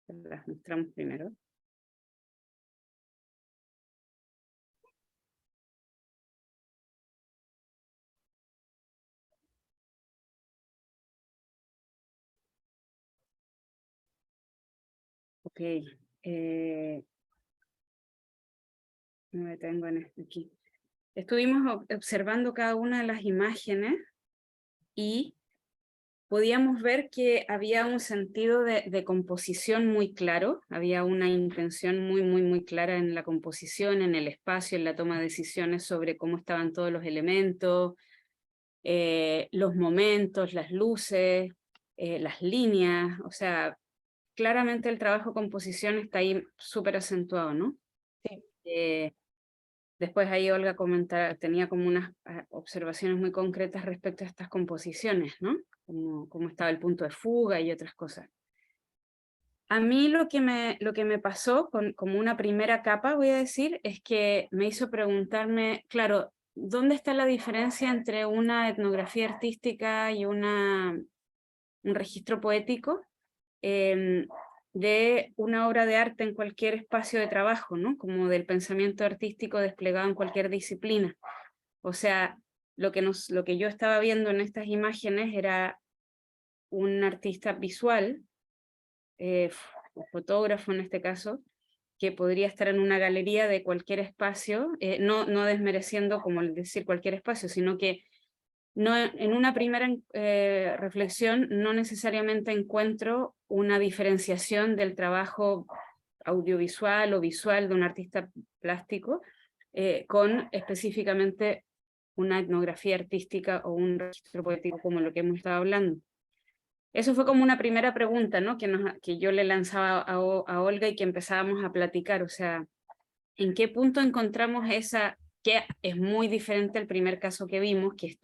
[SPEAKER 2] Las mostramos primero. Ok, me detengo en aquí. Estuvimos observando cada una de las imágenes y podíamos ver que había un sentido de composición muy claro, había una intención muy clara en la composición, en el espacio, en la toma de decisiones sobre cómo estaban todos los elementos, los momentos, las luces, las líneas, o sea, claramente el trabajo de composición está ahí súper acentuado, ¿no?
[SPEAKER 1] Sí.
[SPEAKER 2] Después ahí Olga tenía como unas observaciones muy concretas respecto a estas composiciones, ¿no? Como estaba el punto de fuga y otras cosas. A mí lo que me pasó como una primera capa, voy a decir, es que me hizo preguntarme, claro, ¿dónde está la diferencia entre una etnografía artística y un registro poético? De una obra de arte en cualquier espacio de trabajo, ¿no? Como del pensamiento artístico desplegado en cualquier disciplina. O sea, lo que yo estaba viendo en estas imágenes era un artista visual, fotógrafo en este caso, que podría estar en una galería de cualquier espacio, no desmereciendo, como decir, cualquier espacio, sino que no, en una primera reflexión no necesariamente encuentro una diferenciación del trabajo audiovisual o visual de un artista plástico con específicamente una etnografía artística o un registro poético como lo que hemos estado hablando. Eso fue como una primera pregunta, ¿no? que yo le lanzaba a Olga y que empezábamos a platicar, o sea, ¿en qué punto encontramos esa, que es muy diferente al primer caso que vimos, que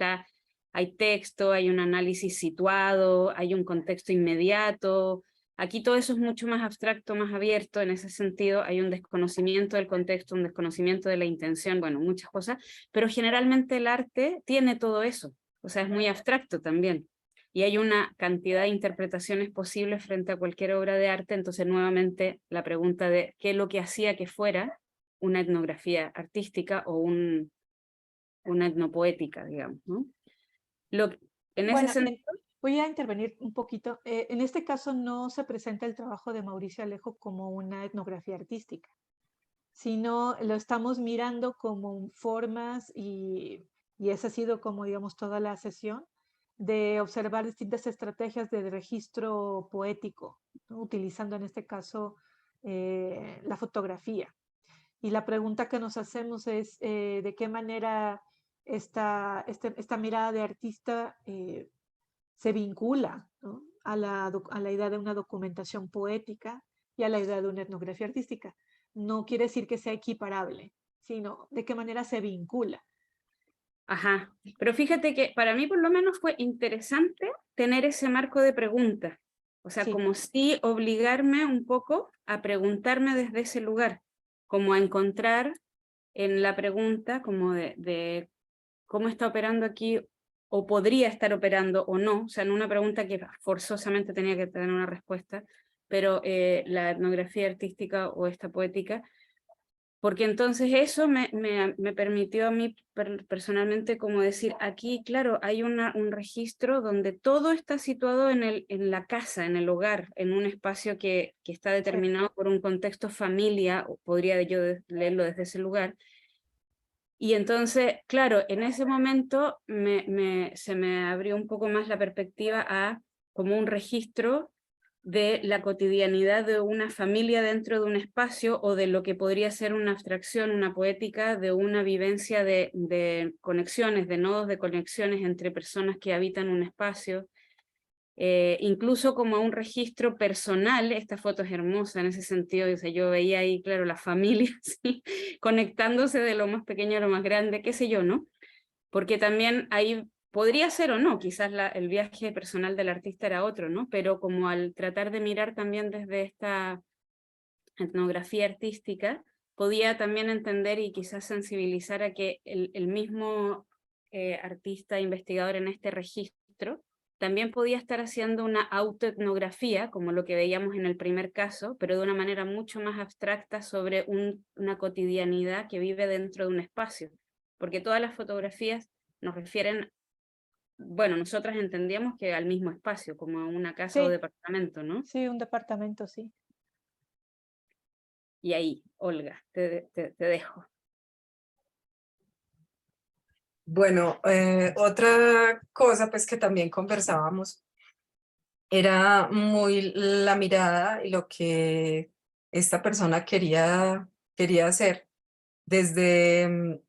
[SPEAKER 2] hay texto, hay un análisis situado, hay un contexto inmediato? Aquí todo eso es mucho más abstracto, más abierto, en ese sentido hay un desconocimiento del contexto, un desconocimiento de la intención, bueno, muchas cosas, pero generalmente el arte tiene todo eso, o sea, es muy abstracto también. Y hay una cantidad de interpretaciones posibles frente a cualquier obra de arte, entonces nuevamente la pregunta de qué es lo que hacía que fuera una etnografía artística o una etnopoética, digamos, ¿no? En ese sentido,
[SPEAKER 1] voy a intervenir un poquito. En este caso no se presenta el trabajo de Mauricio Alejo como una etnografía artística, sino lo estamos mirando como formas y esa ha sido como, digamos, toda la sesión de observar distintas estrategias de registro poético, ¿no? Utilizando en este caso la fotografía. Y la pregunta que nos hacemos es de qué manera esta mirada de artista se vincula, ¿no? a la idea de una documentación poética y a la idea de una etnografía artística. No quiere decir que sea equiparable, sino de qué manera se vincula.
[SPEAKER 2] Ajá, pero fíjate que para mí por lo menos fue interesante tener ese marco de preguntas, o sea,
[SPEAKER 1] Sí.
[SPEAKER 2] como si obligarme un poco a preguntarme desde ese lugar, como a encontrar en la pregunta como de cómo está operando aquí o podría estar operando o no, o sea, en una pregunta que forzosamente tenía que tener una respuesta, pero la etnografía artística o esta poética, porque entonces eso me permitió a mí personalmente como decir, aquí claro, hay un registro donde todo está situado en la casa, en el hogar, en un espacio que está determinado por un contexto familia, o podría yo leerlo desde ese lugar. Y entonces, claro, en ese momento se me abrió un poco más la perspectiva a como un registro de la cotidianidad de una familia dentro de un espacio o de lo que podría ser una abstracción, una poética, de una vivencia de conexiones, de nodos de conexiones entre personas que habitan un espacio. Incluso como un registro personal, esta foto es hermosa en ese sentido, o sea, yo veía ahí, claro, la familia ¿sí? conectándose de lo más pequeño a lo más grande, qué sé yo, ¿no? Porque también ahí podría ser o no, quizás el viaje personal del artista era otro, ¿no? Pero como al tratar de mirar también desde esta etnografía artística, podía también entender y quizás sensibilizar a que el mismo artista investigador en este registro también podía estar haciendo una autoetnografía, como lo que veíamos en el primer caso, pero de una manera mucho más abstracta sobre una cotidianidad que vive dentro de un espacio, porque todas las fotografías nos refieren, bueno, nosotras entendíamos que al mismo espacio, como a una casa o
[SPEAKER 1] Sí,
[SPEAKER 2] departamento, ¿no?
[SPEAKER 1] sí, un departamento, sí.
[SPEAKER 2] Y ahí, Olga, te dejo.
[SPEAKER 5] Bueno, otra cosa pues que también conversábamos era muy la mirada y lo que esta persona quería hacer desde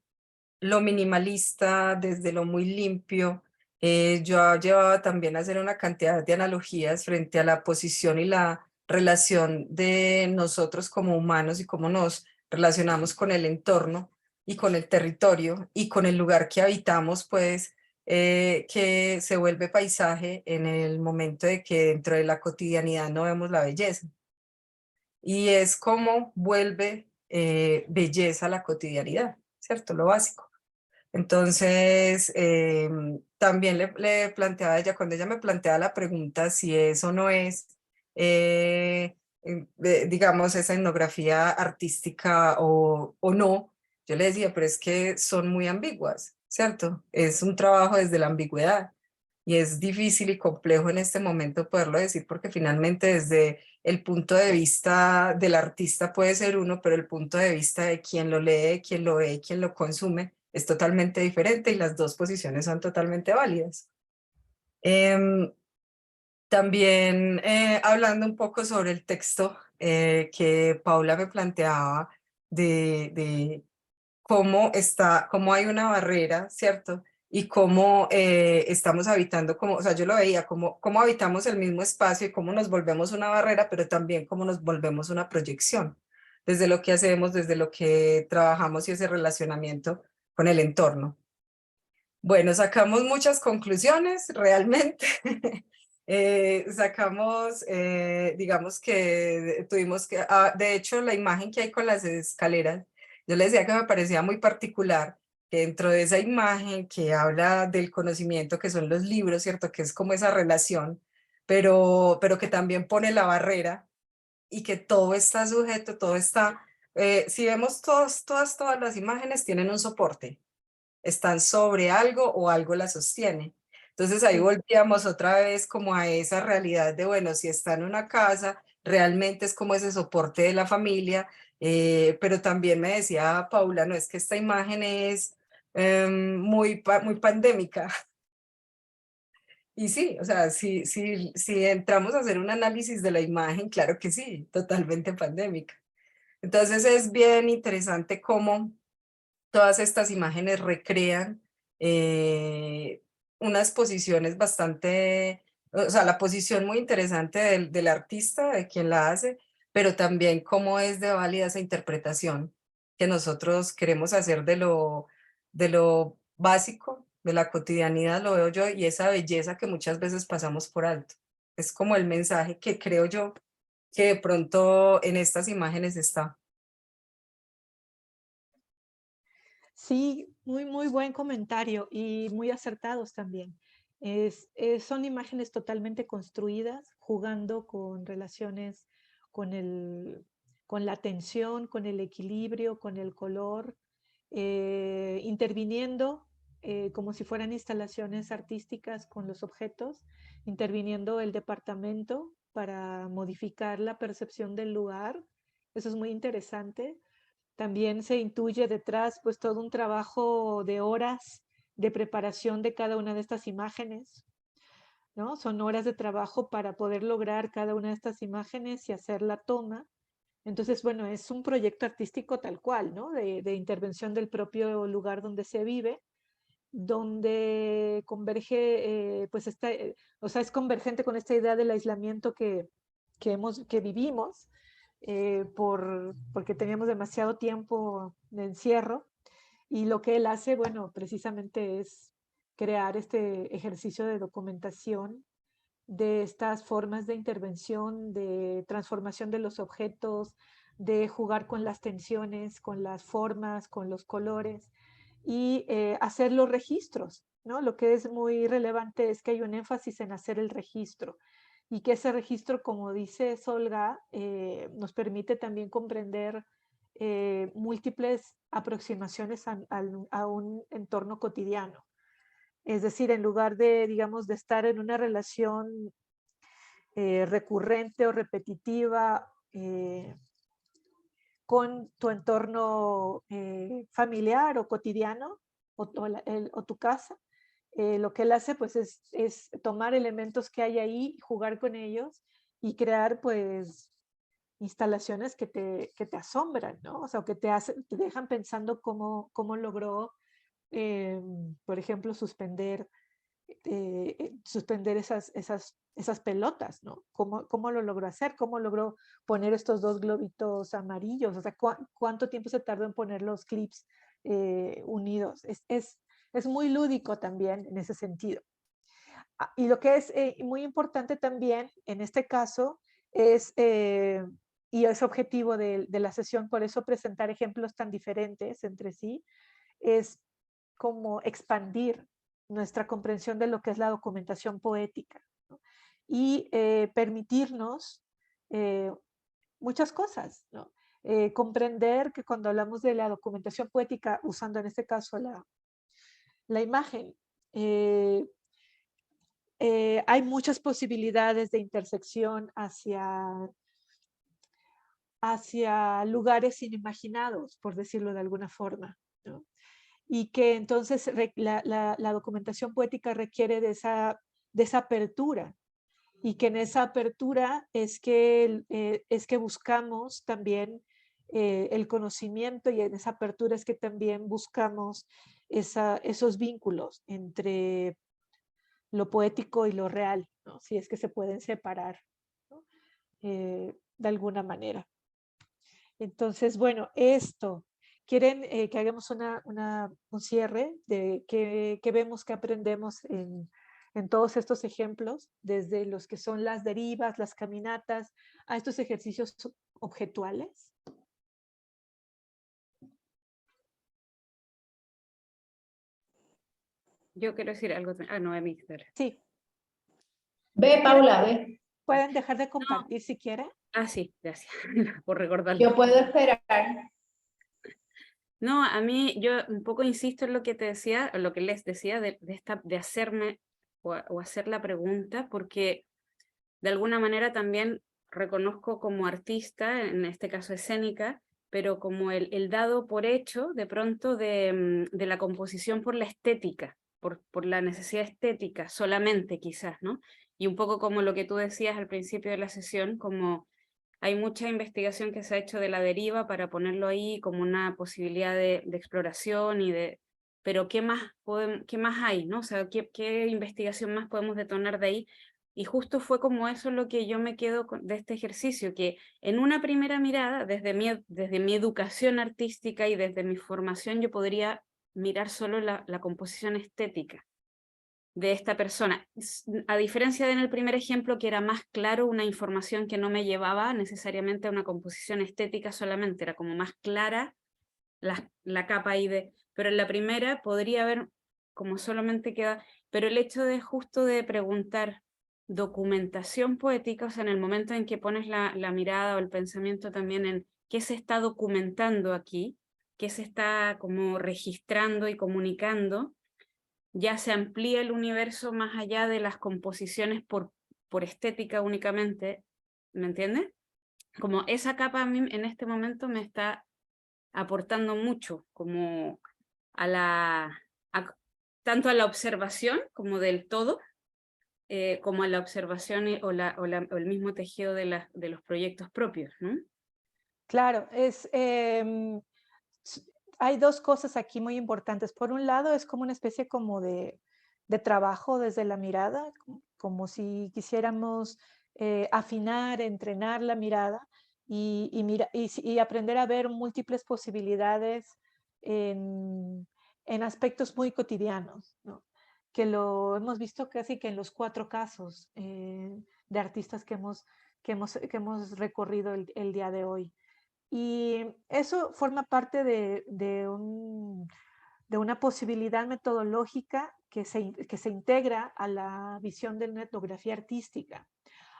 [SPEAKER 5] lo minimalista, desde lo muy limpio. Yo llevaba también a hacer una cantidad de analogías frente a la posición y la relación de nosotros como humanos y cómo nos relacionamos con el entorno y con el territorio y con el lugar que habitamos, pues, que se vuelve paisaje en el momento de que dentro de la cotidianidad no vemos la belleza. Y es como vuelve belleza a la cotidianidad, ¿cierto? Lo básico. Entonces, también le planteaba a ella, cuando ella me planteaba la pregunta si eso no es, digamos, esa etnografía artística o no, yo le decía, pero es que son muy ambiguas, ¿cierto? Es un trabajo desde la ambigüedad y es difícil y complejo en este momento poderlo decir porque finalmente desde el punto de vista del artista puede ser uno, pero el punto de vista de quien lo lee, quien lo ve, quien lo consume, es totalmente diferente y las dos posiciones son totalmente válidas. También hablando un poco sobre el texto que Paula me planteaba de cómo hay una barrera, ¿cierto? Y cómo estamos habitando, o sea, yo lo veía, cómo habitamos el mismo espacio y cómo nos volvemos una barrera, pero también cómo nos volvemos una proyección, desde lo que hacemos, desde lo que trabajamos y ese relacionamiento con el entorno. Bueno, sacamos muchas conclusiones, realmente. Sacamos, digamos que tuvimos que, de hecho, la imagen que hay con las escaleras, yo le decía que me parecía muy particular, que dentro de esa imagen que habla del conocimiento, que son los libros, ¿cierto? Que es como esa relación, pero que también pone la barrera y que todo está sujeto, todo está, si vemos todas las imágenes tienen un soporte, están sobre algo o algo la sostiene. Entonces ahí volvíamos otra vez como a esa realidad de, bueno, si está en una casa, realmente es como ese soporte de la familia, pero también me decía Paula, no, es que esta imagen es muy pandémica. Y sí, o sea, si entramos a hacer un análisis de la imagen, claro que sí, totalmente pandémica. Entonces es bien interesante cómo todas estas imágenes recrean unas posiciones bastante, o sea, la posición muy interesante del artista, de quien la hace, pero también cómo es de válida esa interpretación que nosotros queremos hacer de lo básico de la cotidianidad, lo veo yo, y esa belleza que muchas veces pasamos por alto. Es como el mensaje que creo yo que de pronto en estas imágenes está.
[SPEAKER 1] Sí, muy buen comentario y muy acertados también. Son imágenes totalmente construidas, jugando con relaciones con la tensión, con el equilibrio, con el color, interviniendo como si fueran instalaciones artísticas con los objetos, interviniendo el departamento para modificar la percepción del lugar. Eso es muy interesante. También se intuye detrás pues todo un trabajo de horas de preparación de cada una de estas imágenes, ¿no? Son horas de trabajo para poder lograr cada una de estas imágenes y hacer la toma. Entonces, bueno, es un proyecto artístico tal cual, ¿no? De intervención del propio lugar donde se vive, donde converge, pues o sea, es convergente con esta idea del aislamiento que vivimos, porque teníamos demasiado tiempo de encierro, y lo que él hace, bueno, precisamente es crear este ejercicio de documentación de estas formas de intervención, de transformación de los objetos, de jugar con las tensiones, con las formas, con los colores, y hacer los registros, ¿no? Lo que es muy relevante es que hay un énfasis en hacer el registro, y que ese registro, como dice Solga, nos permite también comprender múltiples aproximaciones a un entorno cotidiano. Es decir, en lugar de, digamos, de estar en una relación recurrente o repetitiva con tu entorno familiar o cotidiano, o tu casa, lo que él hace pues es tomar elementos que hay ahí, jugar con ellos y crear pues instalaciones que te asombran, ¿no? O sea, que te dejan pensando cómo logró, por ejemplo, suspender esas pelotas, ¿no? ¿Cómo lo logró hacer? ¿Cómo logró poner estos dos globitos amarillos? O sea, ¿cuánto tiempo se tardó en poner los clips unidos? Es muy lúdico también en ese sentido. Y lo que es muy importante también en este caso es, y es objetivo de la sesión, por eso presentar ejemplos tan diferentes entre sí, es como expandir nuestra comprensión de lo que es la documentación poética, ¿no? Y permitirnos muchas cosas, ¿no? Comprender que cuando hablamos de la documentación poética, usando en este caso la imagen, hay muchas posibilidades de intersección hacia lugares inimaginados, por decirlo de alguna forma, ¿no? Y que entonces la documentación poética requiere de esa apertura, y que en esa apertura es que buscamos también el conocimiento, y en esa apertura es que también buscamos esos vínculos entre lo poético y lo real, ¿no? Si es que se pueden separar, ¿no? De alguna manera. Entonces, bueno, esto, ¿quieren que hagamos un cierre de qué vemos, qué aprendemos en todos estos ejemplos, desde los que son las derivas, las caminatas, a estos ejercicios objetuales?
[SPEAKER 2] Yo quiero decir algo. No, Emi, dale.
[SPEAKER 1] Sí.
[SPEAKER 3] Ve, Paula, ve.
[SPEAKER 1] Pueden dejar de compartir si quieren.
[SPEAKER 2] Sí, gracias por recordarlo.
[SPEAKER 3] Yo puedo esperar.
[SPEAKER 2] No, a mí, yo un poco insisto en lo que te decía, en lo que les decía, de hacerme o hacer la pregunta, porque de alguna manera también reconozco como artista, en este caso escénica, pero como el dado por hecho, de pronto, de la composición por la estética, por la necesidad estética solamente quizás, ¿no? Y un poco como lo que tú decías al principio de la sesión, como hay mucha investigación que se ha hecho de la deriva para ponerlo ahí como una posibilidad de exploración pero ¿qué más hay, ¿no? O sea, ¿qué investigación más podemos detonar de ahí? Y justo fue como eso lo que yo me quedo de este ejercicio, que en una primera mirada, desde mi educación artística y desde mi formación, yo podría mirar solo la composición estética de esta persona. A diferencia de en el primer ejemplo, que era más claro, una información que no me llevaba necesariamente a una composición estética solamente, era como más clara la capa ahí de... Pero en la primera podría haber, como solamente queda... Pero el hecho de justo de preguntar documentación poética, o sea, en el momento en que pones la mirada o el pensamiento también en qué se está documentando aquí, qué se está como registrando y comunicando, ya se amplía el universo más allá de las composiciones por estética únicamente, ¿me entiendes? Como esa capa a mí en este momento me está aportando mucho, como tanto a la observación como del todo, como a la observación o el mismo tejido de los proyectos propios, ¿no?
[SPEAKER 1] Claro, hay dos cosas aquí muy importantes. Por un lado, es como una especie como de trabajo desde la mirada, como si quisiéramos afinar, entrenar la mirada y aprender a ver múltiples posibilidades en aspectos muy cotidianos, ¿no? Que lo hemos visto casi que en los 4 casos de artistas que hemos recorrido el día de hoy. Y eso forma parte de una posibilidad metodológica que se integra a la visión de una etnografía artística.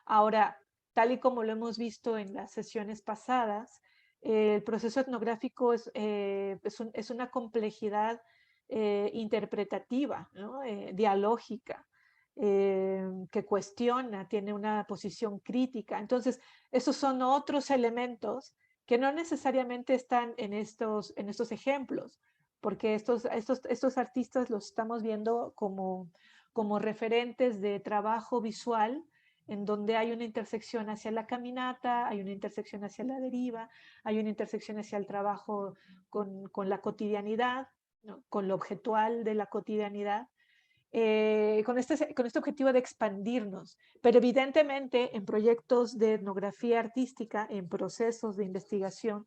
[SPEAKER 1] Ahora, tal y como lo hemos visto en las sesiones pasadas, el proceso etnográfico es una complejidad interpretativa, ¿no? Dialógica, que cuestiona, tiene una posición crítica. Entonces, esos son otros elementos que no necesariamente están en estos ejemplos, porque estos artistas los estamos viendo como referentes de trabajo visual, en donde hay una intersección hacia la caminata, hay una intersección hacia la deriva, hay una intersección hacia el trabajo con la cotidianidad, ¿no? Con lo objetual de la cotidianidad, con este objetivo de expandirnos. Pero evidentemente en proyectos de etnografía artística, en procesos de investigación,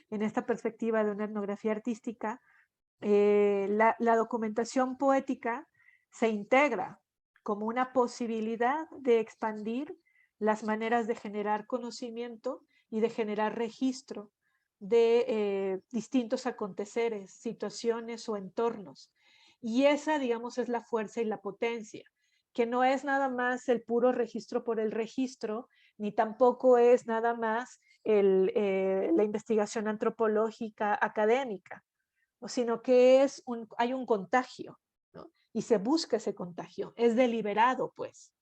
[SPEAKER 1] en esta perspectiva de una etnografía artística, la documentación poética se integra como una posibilidad de expandir las maneras de generar conocimiento y de generar registro de distintos aconteceres, situaciones o entornos. Y esa, digamos, es la fuerza y la potencia, que no es nada más el puro registro por el registro, ni tampoco es nada más la investigación antropológica académica, sino que hay un contagio, ¿no? Y se busca ese contagio, es deliberado, pues,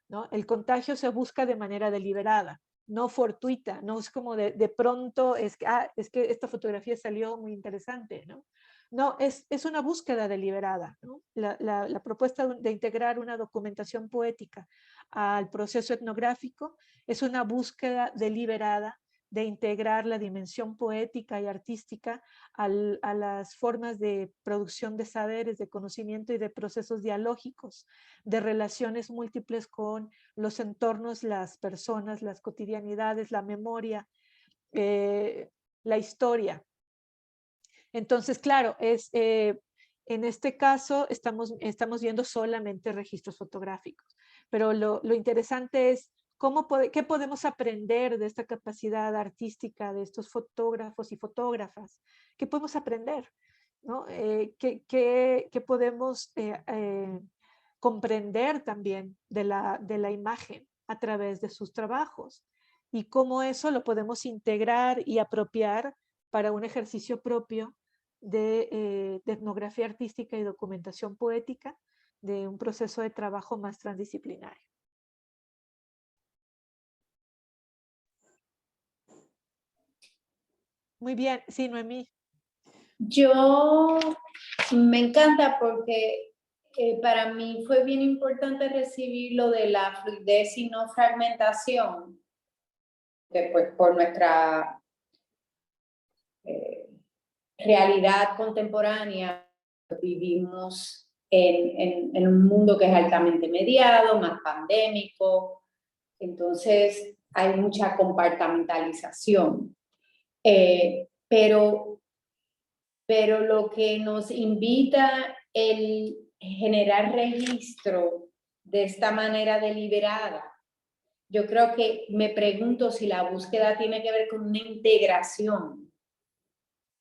[SPEAKER 1] ¿no? El contagio se busca de manera deliberada, no fortuita, no es como de pronto, es que esta fotografía salió muy interesante, ¿no? No, es una búsqueda deliberada, ¿no? La propuesta de integrar una documentación poética al proceso etnográfico es una búsqueda deliberada de integrar la dimensión poética y artística a las formas de producción de saberes, de conocimiento y de procesos dialógicos, de relaciones múltiples con los entornos, las personas, las cotidianidades, la memoria, la historia. Entonces, claro, en este caso estamos viendo solamente registros fotográficos, pero lo interesante es qué podemos aprender de esta capacidad artística de estos fotógrafos y fotógrafas. ¿Qué podemos aprender? ¿No? ¿Qué podemos comprender también de la imagen a través de sus trabajos? Y cómo eso lo podemos integrar y apropiar para un ejercicio propio de etnografía artística y documentación poética, de un proceso de trabajo más transdisciplinario. Muy bien, sí, Noemí.
[SPEAKER 3] Yo me encanta porque para mí fue bien importante recibir lo de la fluidez y no fragmentación, que pues por nuestra realidad contemporánea vivimos en un mundo que es altamente mediado, más pandémico, entonces hay mucha compartimentalización. Pero pero lo que nos invita el generar registro de esta manera deliberada, yo creo que me pregunto si la búsqueda tiene que ver con una integración,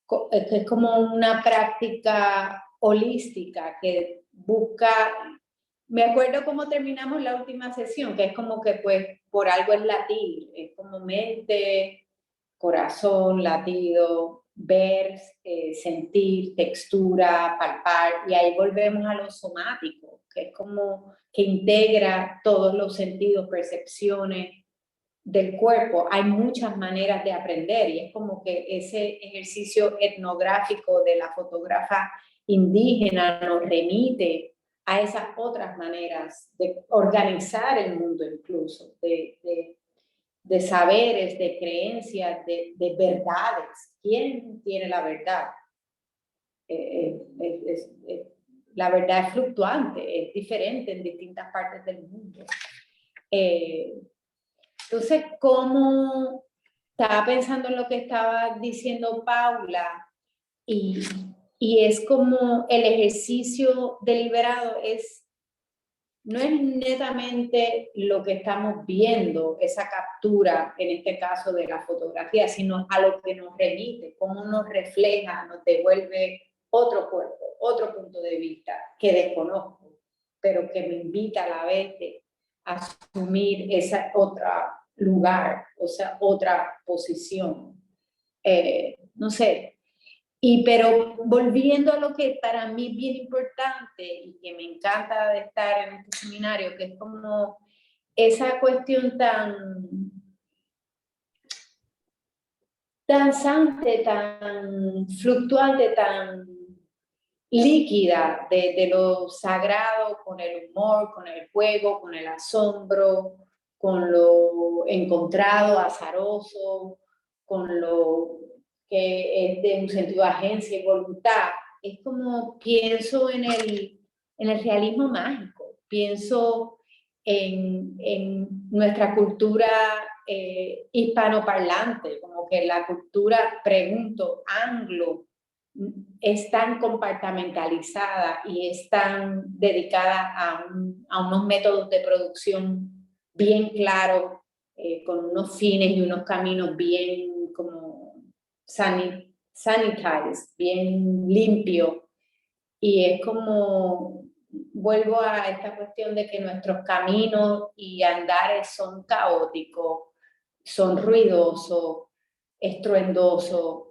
[SPEAKER 3] que es como una práctica holística que busca. Me acuerdo cómo terminamos la última sesión, que es como que pues por algo es latir, es como mente, corazón, latido, ver, sentir, textura, palpar, y ahí volvemos a lo somático, que es como que integra todos los sentidos, percepciones del cuerpo. Hay muchas maneras de aprender y es como que ese ejercicio etnográfico de la fotógrafa indígena nos remite a esas otras maneras de organizar el mundo, incluso de saberes, de creencias, de verdades. ¿Quién tiene la verdad? La verdad es fluctuante, es diferente en distintas partes del mundo. Entonces, ¿cómo estaba pensando en lo que estaba diciendo Paula? Y es como el ejercicio deliberado no es netamente lo que estamos viendo, esa captura, en este caso de la fotografía, sino a lo que nos remite, cómo nos refleja, nos devuelve otro cuerpo, otro punto de vista que desconozco, pero que me invita a la vez a asumir esa otra lugar, o sea, otra posición. No sé. Pero volviendo a lo que para mí es bien importante y que me encanta de estar en este seminario, que es como esa cuestión tan danzante, tan fluctuante, tan líquida de lo sagrado con el humor, con el juego, con el asombro, con lo encontrado, azaroso, con lo que es de un sentido de agencia y voluntad. Es como pienso en el realismo mágico, pienso en nuestra cultura hispanoparlante, como que la cultura, pregunto, anglo, es tan compartamentalizada y es tan dedicada a unos métodos de producción bien claros, con unos fines y unos caminos bien como sanitized, bien limpio. Y es como, vuelvo a esta cuestión de que nuestros caminos y andares son caóticos, son ruidosos, estruendosos,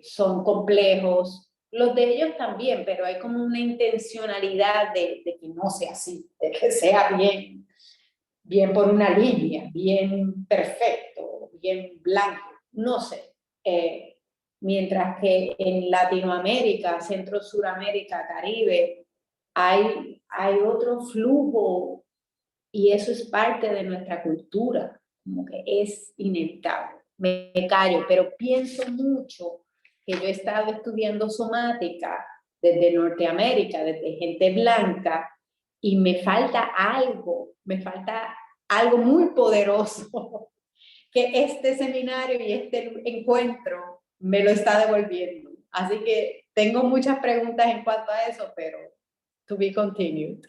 [SPEAKER 3] son complejos. Los de ellos también, pero hay como una intencionalidad de que no sea así, de que sea bien por una línea, bien perfecto, bien blanco, no sé. Mientras que en Latinoamérica, Centro, Suramérica, Caribe, hay otro flujo y eso es parte de nuestra cultura, como que es inevitable. Me callo, pero pienso mucho que yo he estado estudiando somática desde Norteamérica, desde gente blanca, y me falta algo muy poderoso que este seminario y este encuentro me lo está devolviendo. Así que tengo muchas preguntas en cuanto a eso, pero to be continued.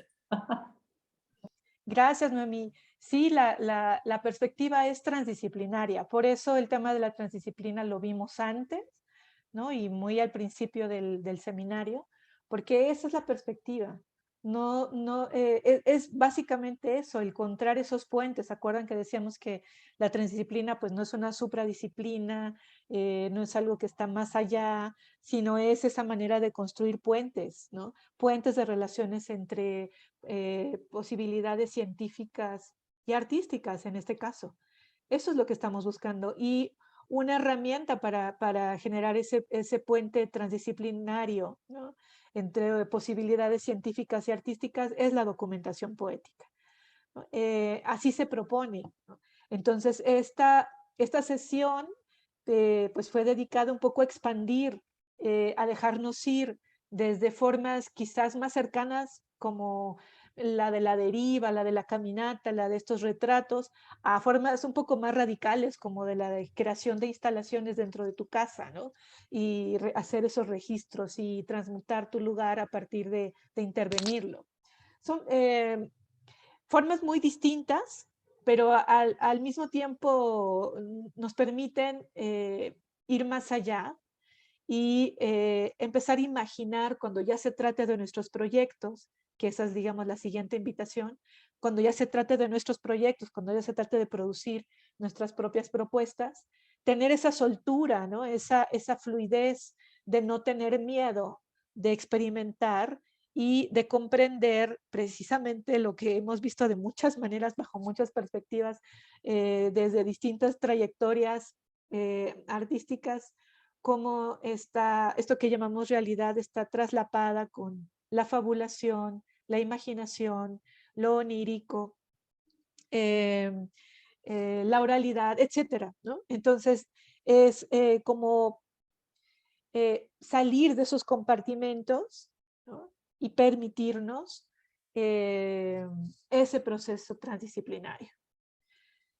[SPEAKER 1] Gracias, Noemí. Sí, la perspectiva es transdisciplinaria, por eso el tema de la transdisciplina lo vimos antes, ¿no? Y muy al principio del seminario, porque esa es la perspectiva. Es básicamente eso, encontrar esos puentes. ¿Se acuerdan que decíamos que la transdisciplina pues no es una supradisciplina, no es algo que está más allá, sino es esa manera de construir puentes, ¿no? Puentes de relaciones entre posibilidades científicas y artísticas en este caso. Eso es lo que estamos buscando. Y una herramienta para generar ese puente transdisciplinario, ¿no? Entre posibilidades científicas y artísticas es la documentación poética, ¿no? Así se propone, ¿no? Entonces, esta sesión pues fue dedicada un poco a expandir, a dejarnos ir desde formas quizás más cercanas como la de la deriva, la de la caminata, la de estos retratos, a formas un poco más radicales como de la de creación de instalaciones dentro de tu casa, ¿no? Y hacer esos registros y transmutar tu lugar a partir de intervenirlo. Son formas muy distintas, pero al mismo tiempo nos permiten ir más allá y empezar a imaginar cuando ya se trate de nuestros proyectos, que esa es, digamos, la siguiente invitación, cuando ya se trate de nuestros proyectos, cuando ya se trate de producir nuestras propias propuestas, tener esa soltura, ¿no? Esa fluidez de no tener miedo, de experimentar y de comprender precisamente lo que hemos visto de muchas maneras, bajo muchas perspectivas, desde distintas trayectorias artísticas, cómo esto que llamamos realidad está traslapada con la fabulación, la imaginación, lo onírico, la oralidad, etcétera, ¿no? Entonces, es como salir de esos compartimentos, ¿no? Y permitirnos ese proceso transdisciplinario.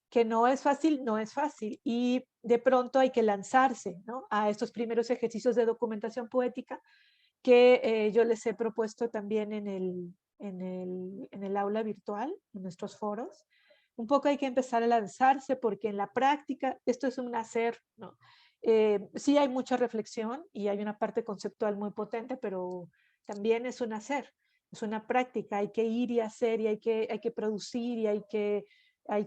[SPEAKER 1] Que no es fácil, no es fácil. Y de pronto hay que lanzarse, ¿no? A estos primeros ejercicios de documentación poética que yo les he propuesto también en el aula virtual, en nuestros foros. Un poco hay que empezar a lanzarse porque en la práctica esto es un hacer, ¿no? Sí hay mucha reflexión y hay una parte conceptual muy potente, pero también es un hacer, es una práctica, hay que ir y hacer y hay que producir y hay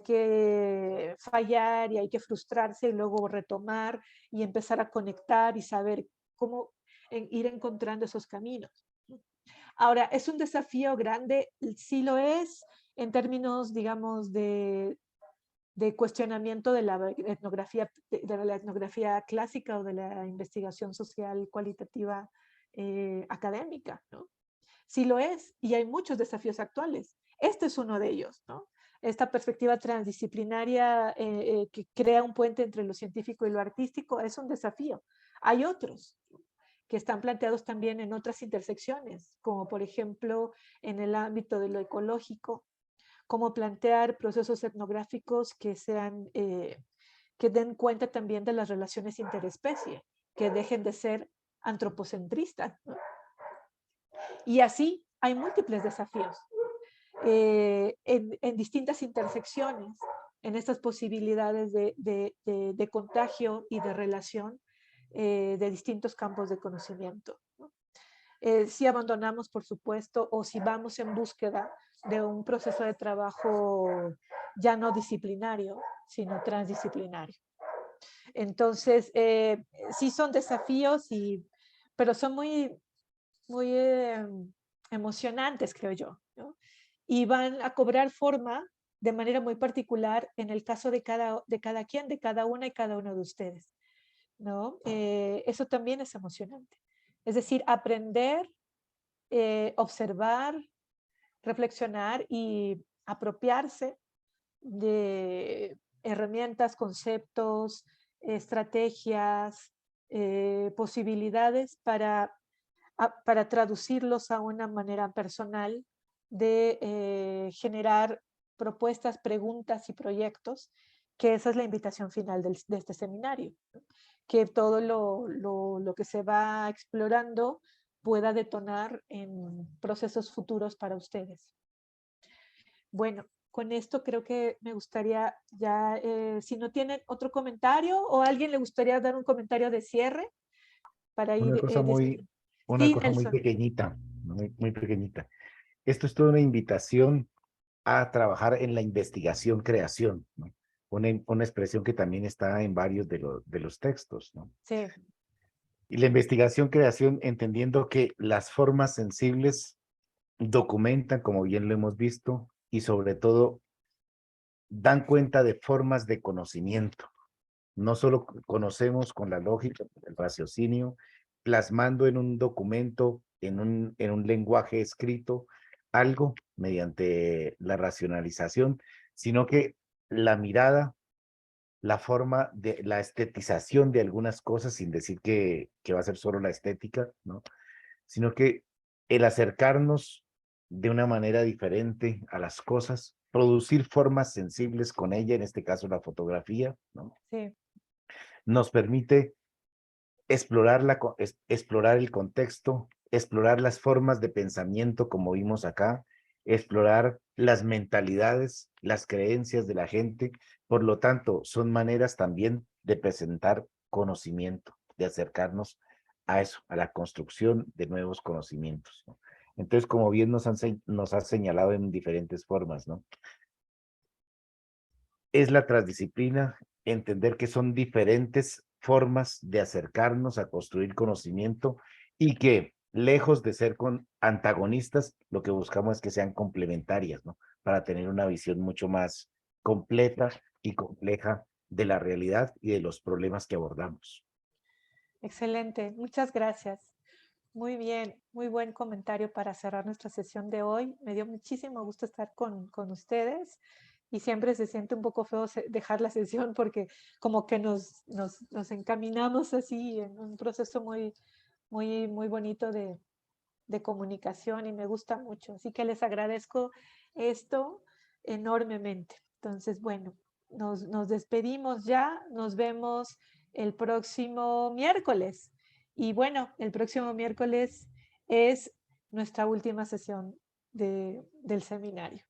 [SPEAKER 1] que fallar y hay que frustrarse y luego retomar y empezar a conectar y saber cómo ir encontrando esos caminos. Ahora, ¿es un desafío grande? Sí lo es en términos, digamos, de cuestionamiento de la etnografía clásica o de la investigación social cualitativa académica, ¿no? Sí lo es, y hay muchos desafíos actuales. Este es uno de ellos, ¿no? Esta perspectiva transdisciplinaria que crea un puente entre lo científico y lo artístico es un desafío. Hay otros que están planteados también en otras intersecciones, como por ejemplo en el ámbito de lo ecológico, como plantear procesos etnográficos que sean, que den cuenta también de las relaciones interespecie, que dejen de ser antropocentristas, ¿no? Y así hay múltiples desafíos en distintas intersecciones, en estas posibilidades de contagio y de relación de distintos campos de conocimiento, ¿no? Si abandonamos, por supuesto, o si vamos en búsqueda de un proceso de trabajo ya no disciplinario, sino transdisciplinario. Entonces, sí son desafíos, pero son muy, muy emocionantes, creo yo, ¿no? Y van a cobrar forma de manera muy particular en el caso de cada quien, de cada una y cada uno de ustedes, ¿no? Eso también es emocionante. Es decir, aprender, observar, reflexionar y apropiarse de herramientas, conceptos, estrategias, posibilidades para traducirlos a una manera personal de generar propuestas, preguntas y proyectos, que esa es la invitación final de este seminario, ¿no? Que todo lo que se va explorando pueda detonar en procesos futuros para ustedes. Bueno, con esto creo que me gustaría ya, si no tienen otro comentario o a alguien le gustaría dar un comentario de cierre para ir...
[SPEAKER 4] Una
[SPEAKER 1] Sí,
[SPEAKER 4] cosa muy
[SPEAKER 1] Nelson.
[SPEAKER 4] pequeñita, muy pequeñita. Esto es toda una invitación a trabajar en la investigación-creación, ¿no? Una expresión que también está en varios de los textos, ¿no?
[SPEAKER 1] Sí.
[SPEAKER 4] Y la investigación-creación, entendiendo que las formas sensibles documentan, como bien lo hemos visto, y sobre todo dan cuenta de formas de conocimiento. No solo conocemos con la lógica, el raciocinio, plasmando en un documento, en un lenguaje escrito, algo mediante la racionalización, sino que la mirada, la forma de la estetización de algunas cosas, sin decir que va a ser solo la estética, ¿no? Sino que el acercarnos de una manera diferente a las cosas, producir formas sensibles con ella, en este caso la fotografía, ¿no?
[SPEAKER 1] Sí,
[SPEAKER 4] Nos permite explorar, explorar el contexto, explorar las formas de pensamiento como vimos acá, explorar las mentalidades, las creencias de la gente. Por lo tanto, son maneras también de presentar conocimiento, de acercarnos a eso, a la construcción de nuevos conocimientos, ¿no? Entonces, como bien nos ha señalado en diferentes formas, ¿no? Es la transdisciplina, entender que son diferentes formas de acercarnos a construir conocimiento y que lejos de ser antagonistas, lo que buscamos es que sean complementarias, ¿no? Para tener una visión mucho más completa y compleja de la realidad y de los problemas que abordamos.
[SPEAKER 1] excelente. Muchas gracias. Muy bien, muy buen comentario para cerrar nuestra sesión de hoy. Me dio muchísimo gusto estar con ustedes y siempre se siente un poco feo dejar la sesión porque como que nos encaminamos así en un proceso muy bonito de comunicación y me gusta mucho. Así que les agradezco esto enormemente. Entonces, bueno, nos despedimos ya, nos vemos el próximo miércoles. Y bueno, el próximo miércoles es nuestra última sesión del seminario.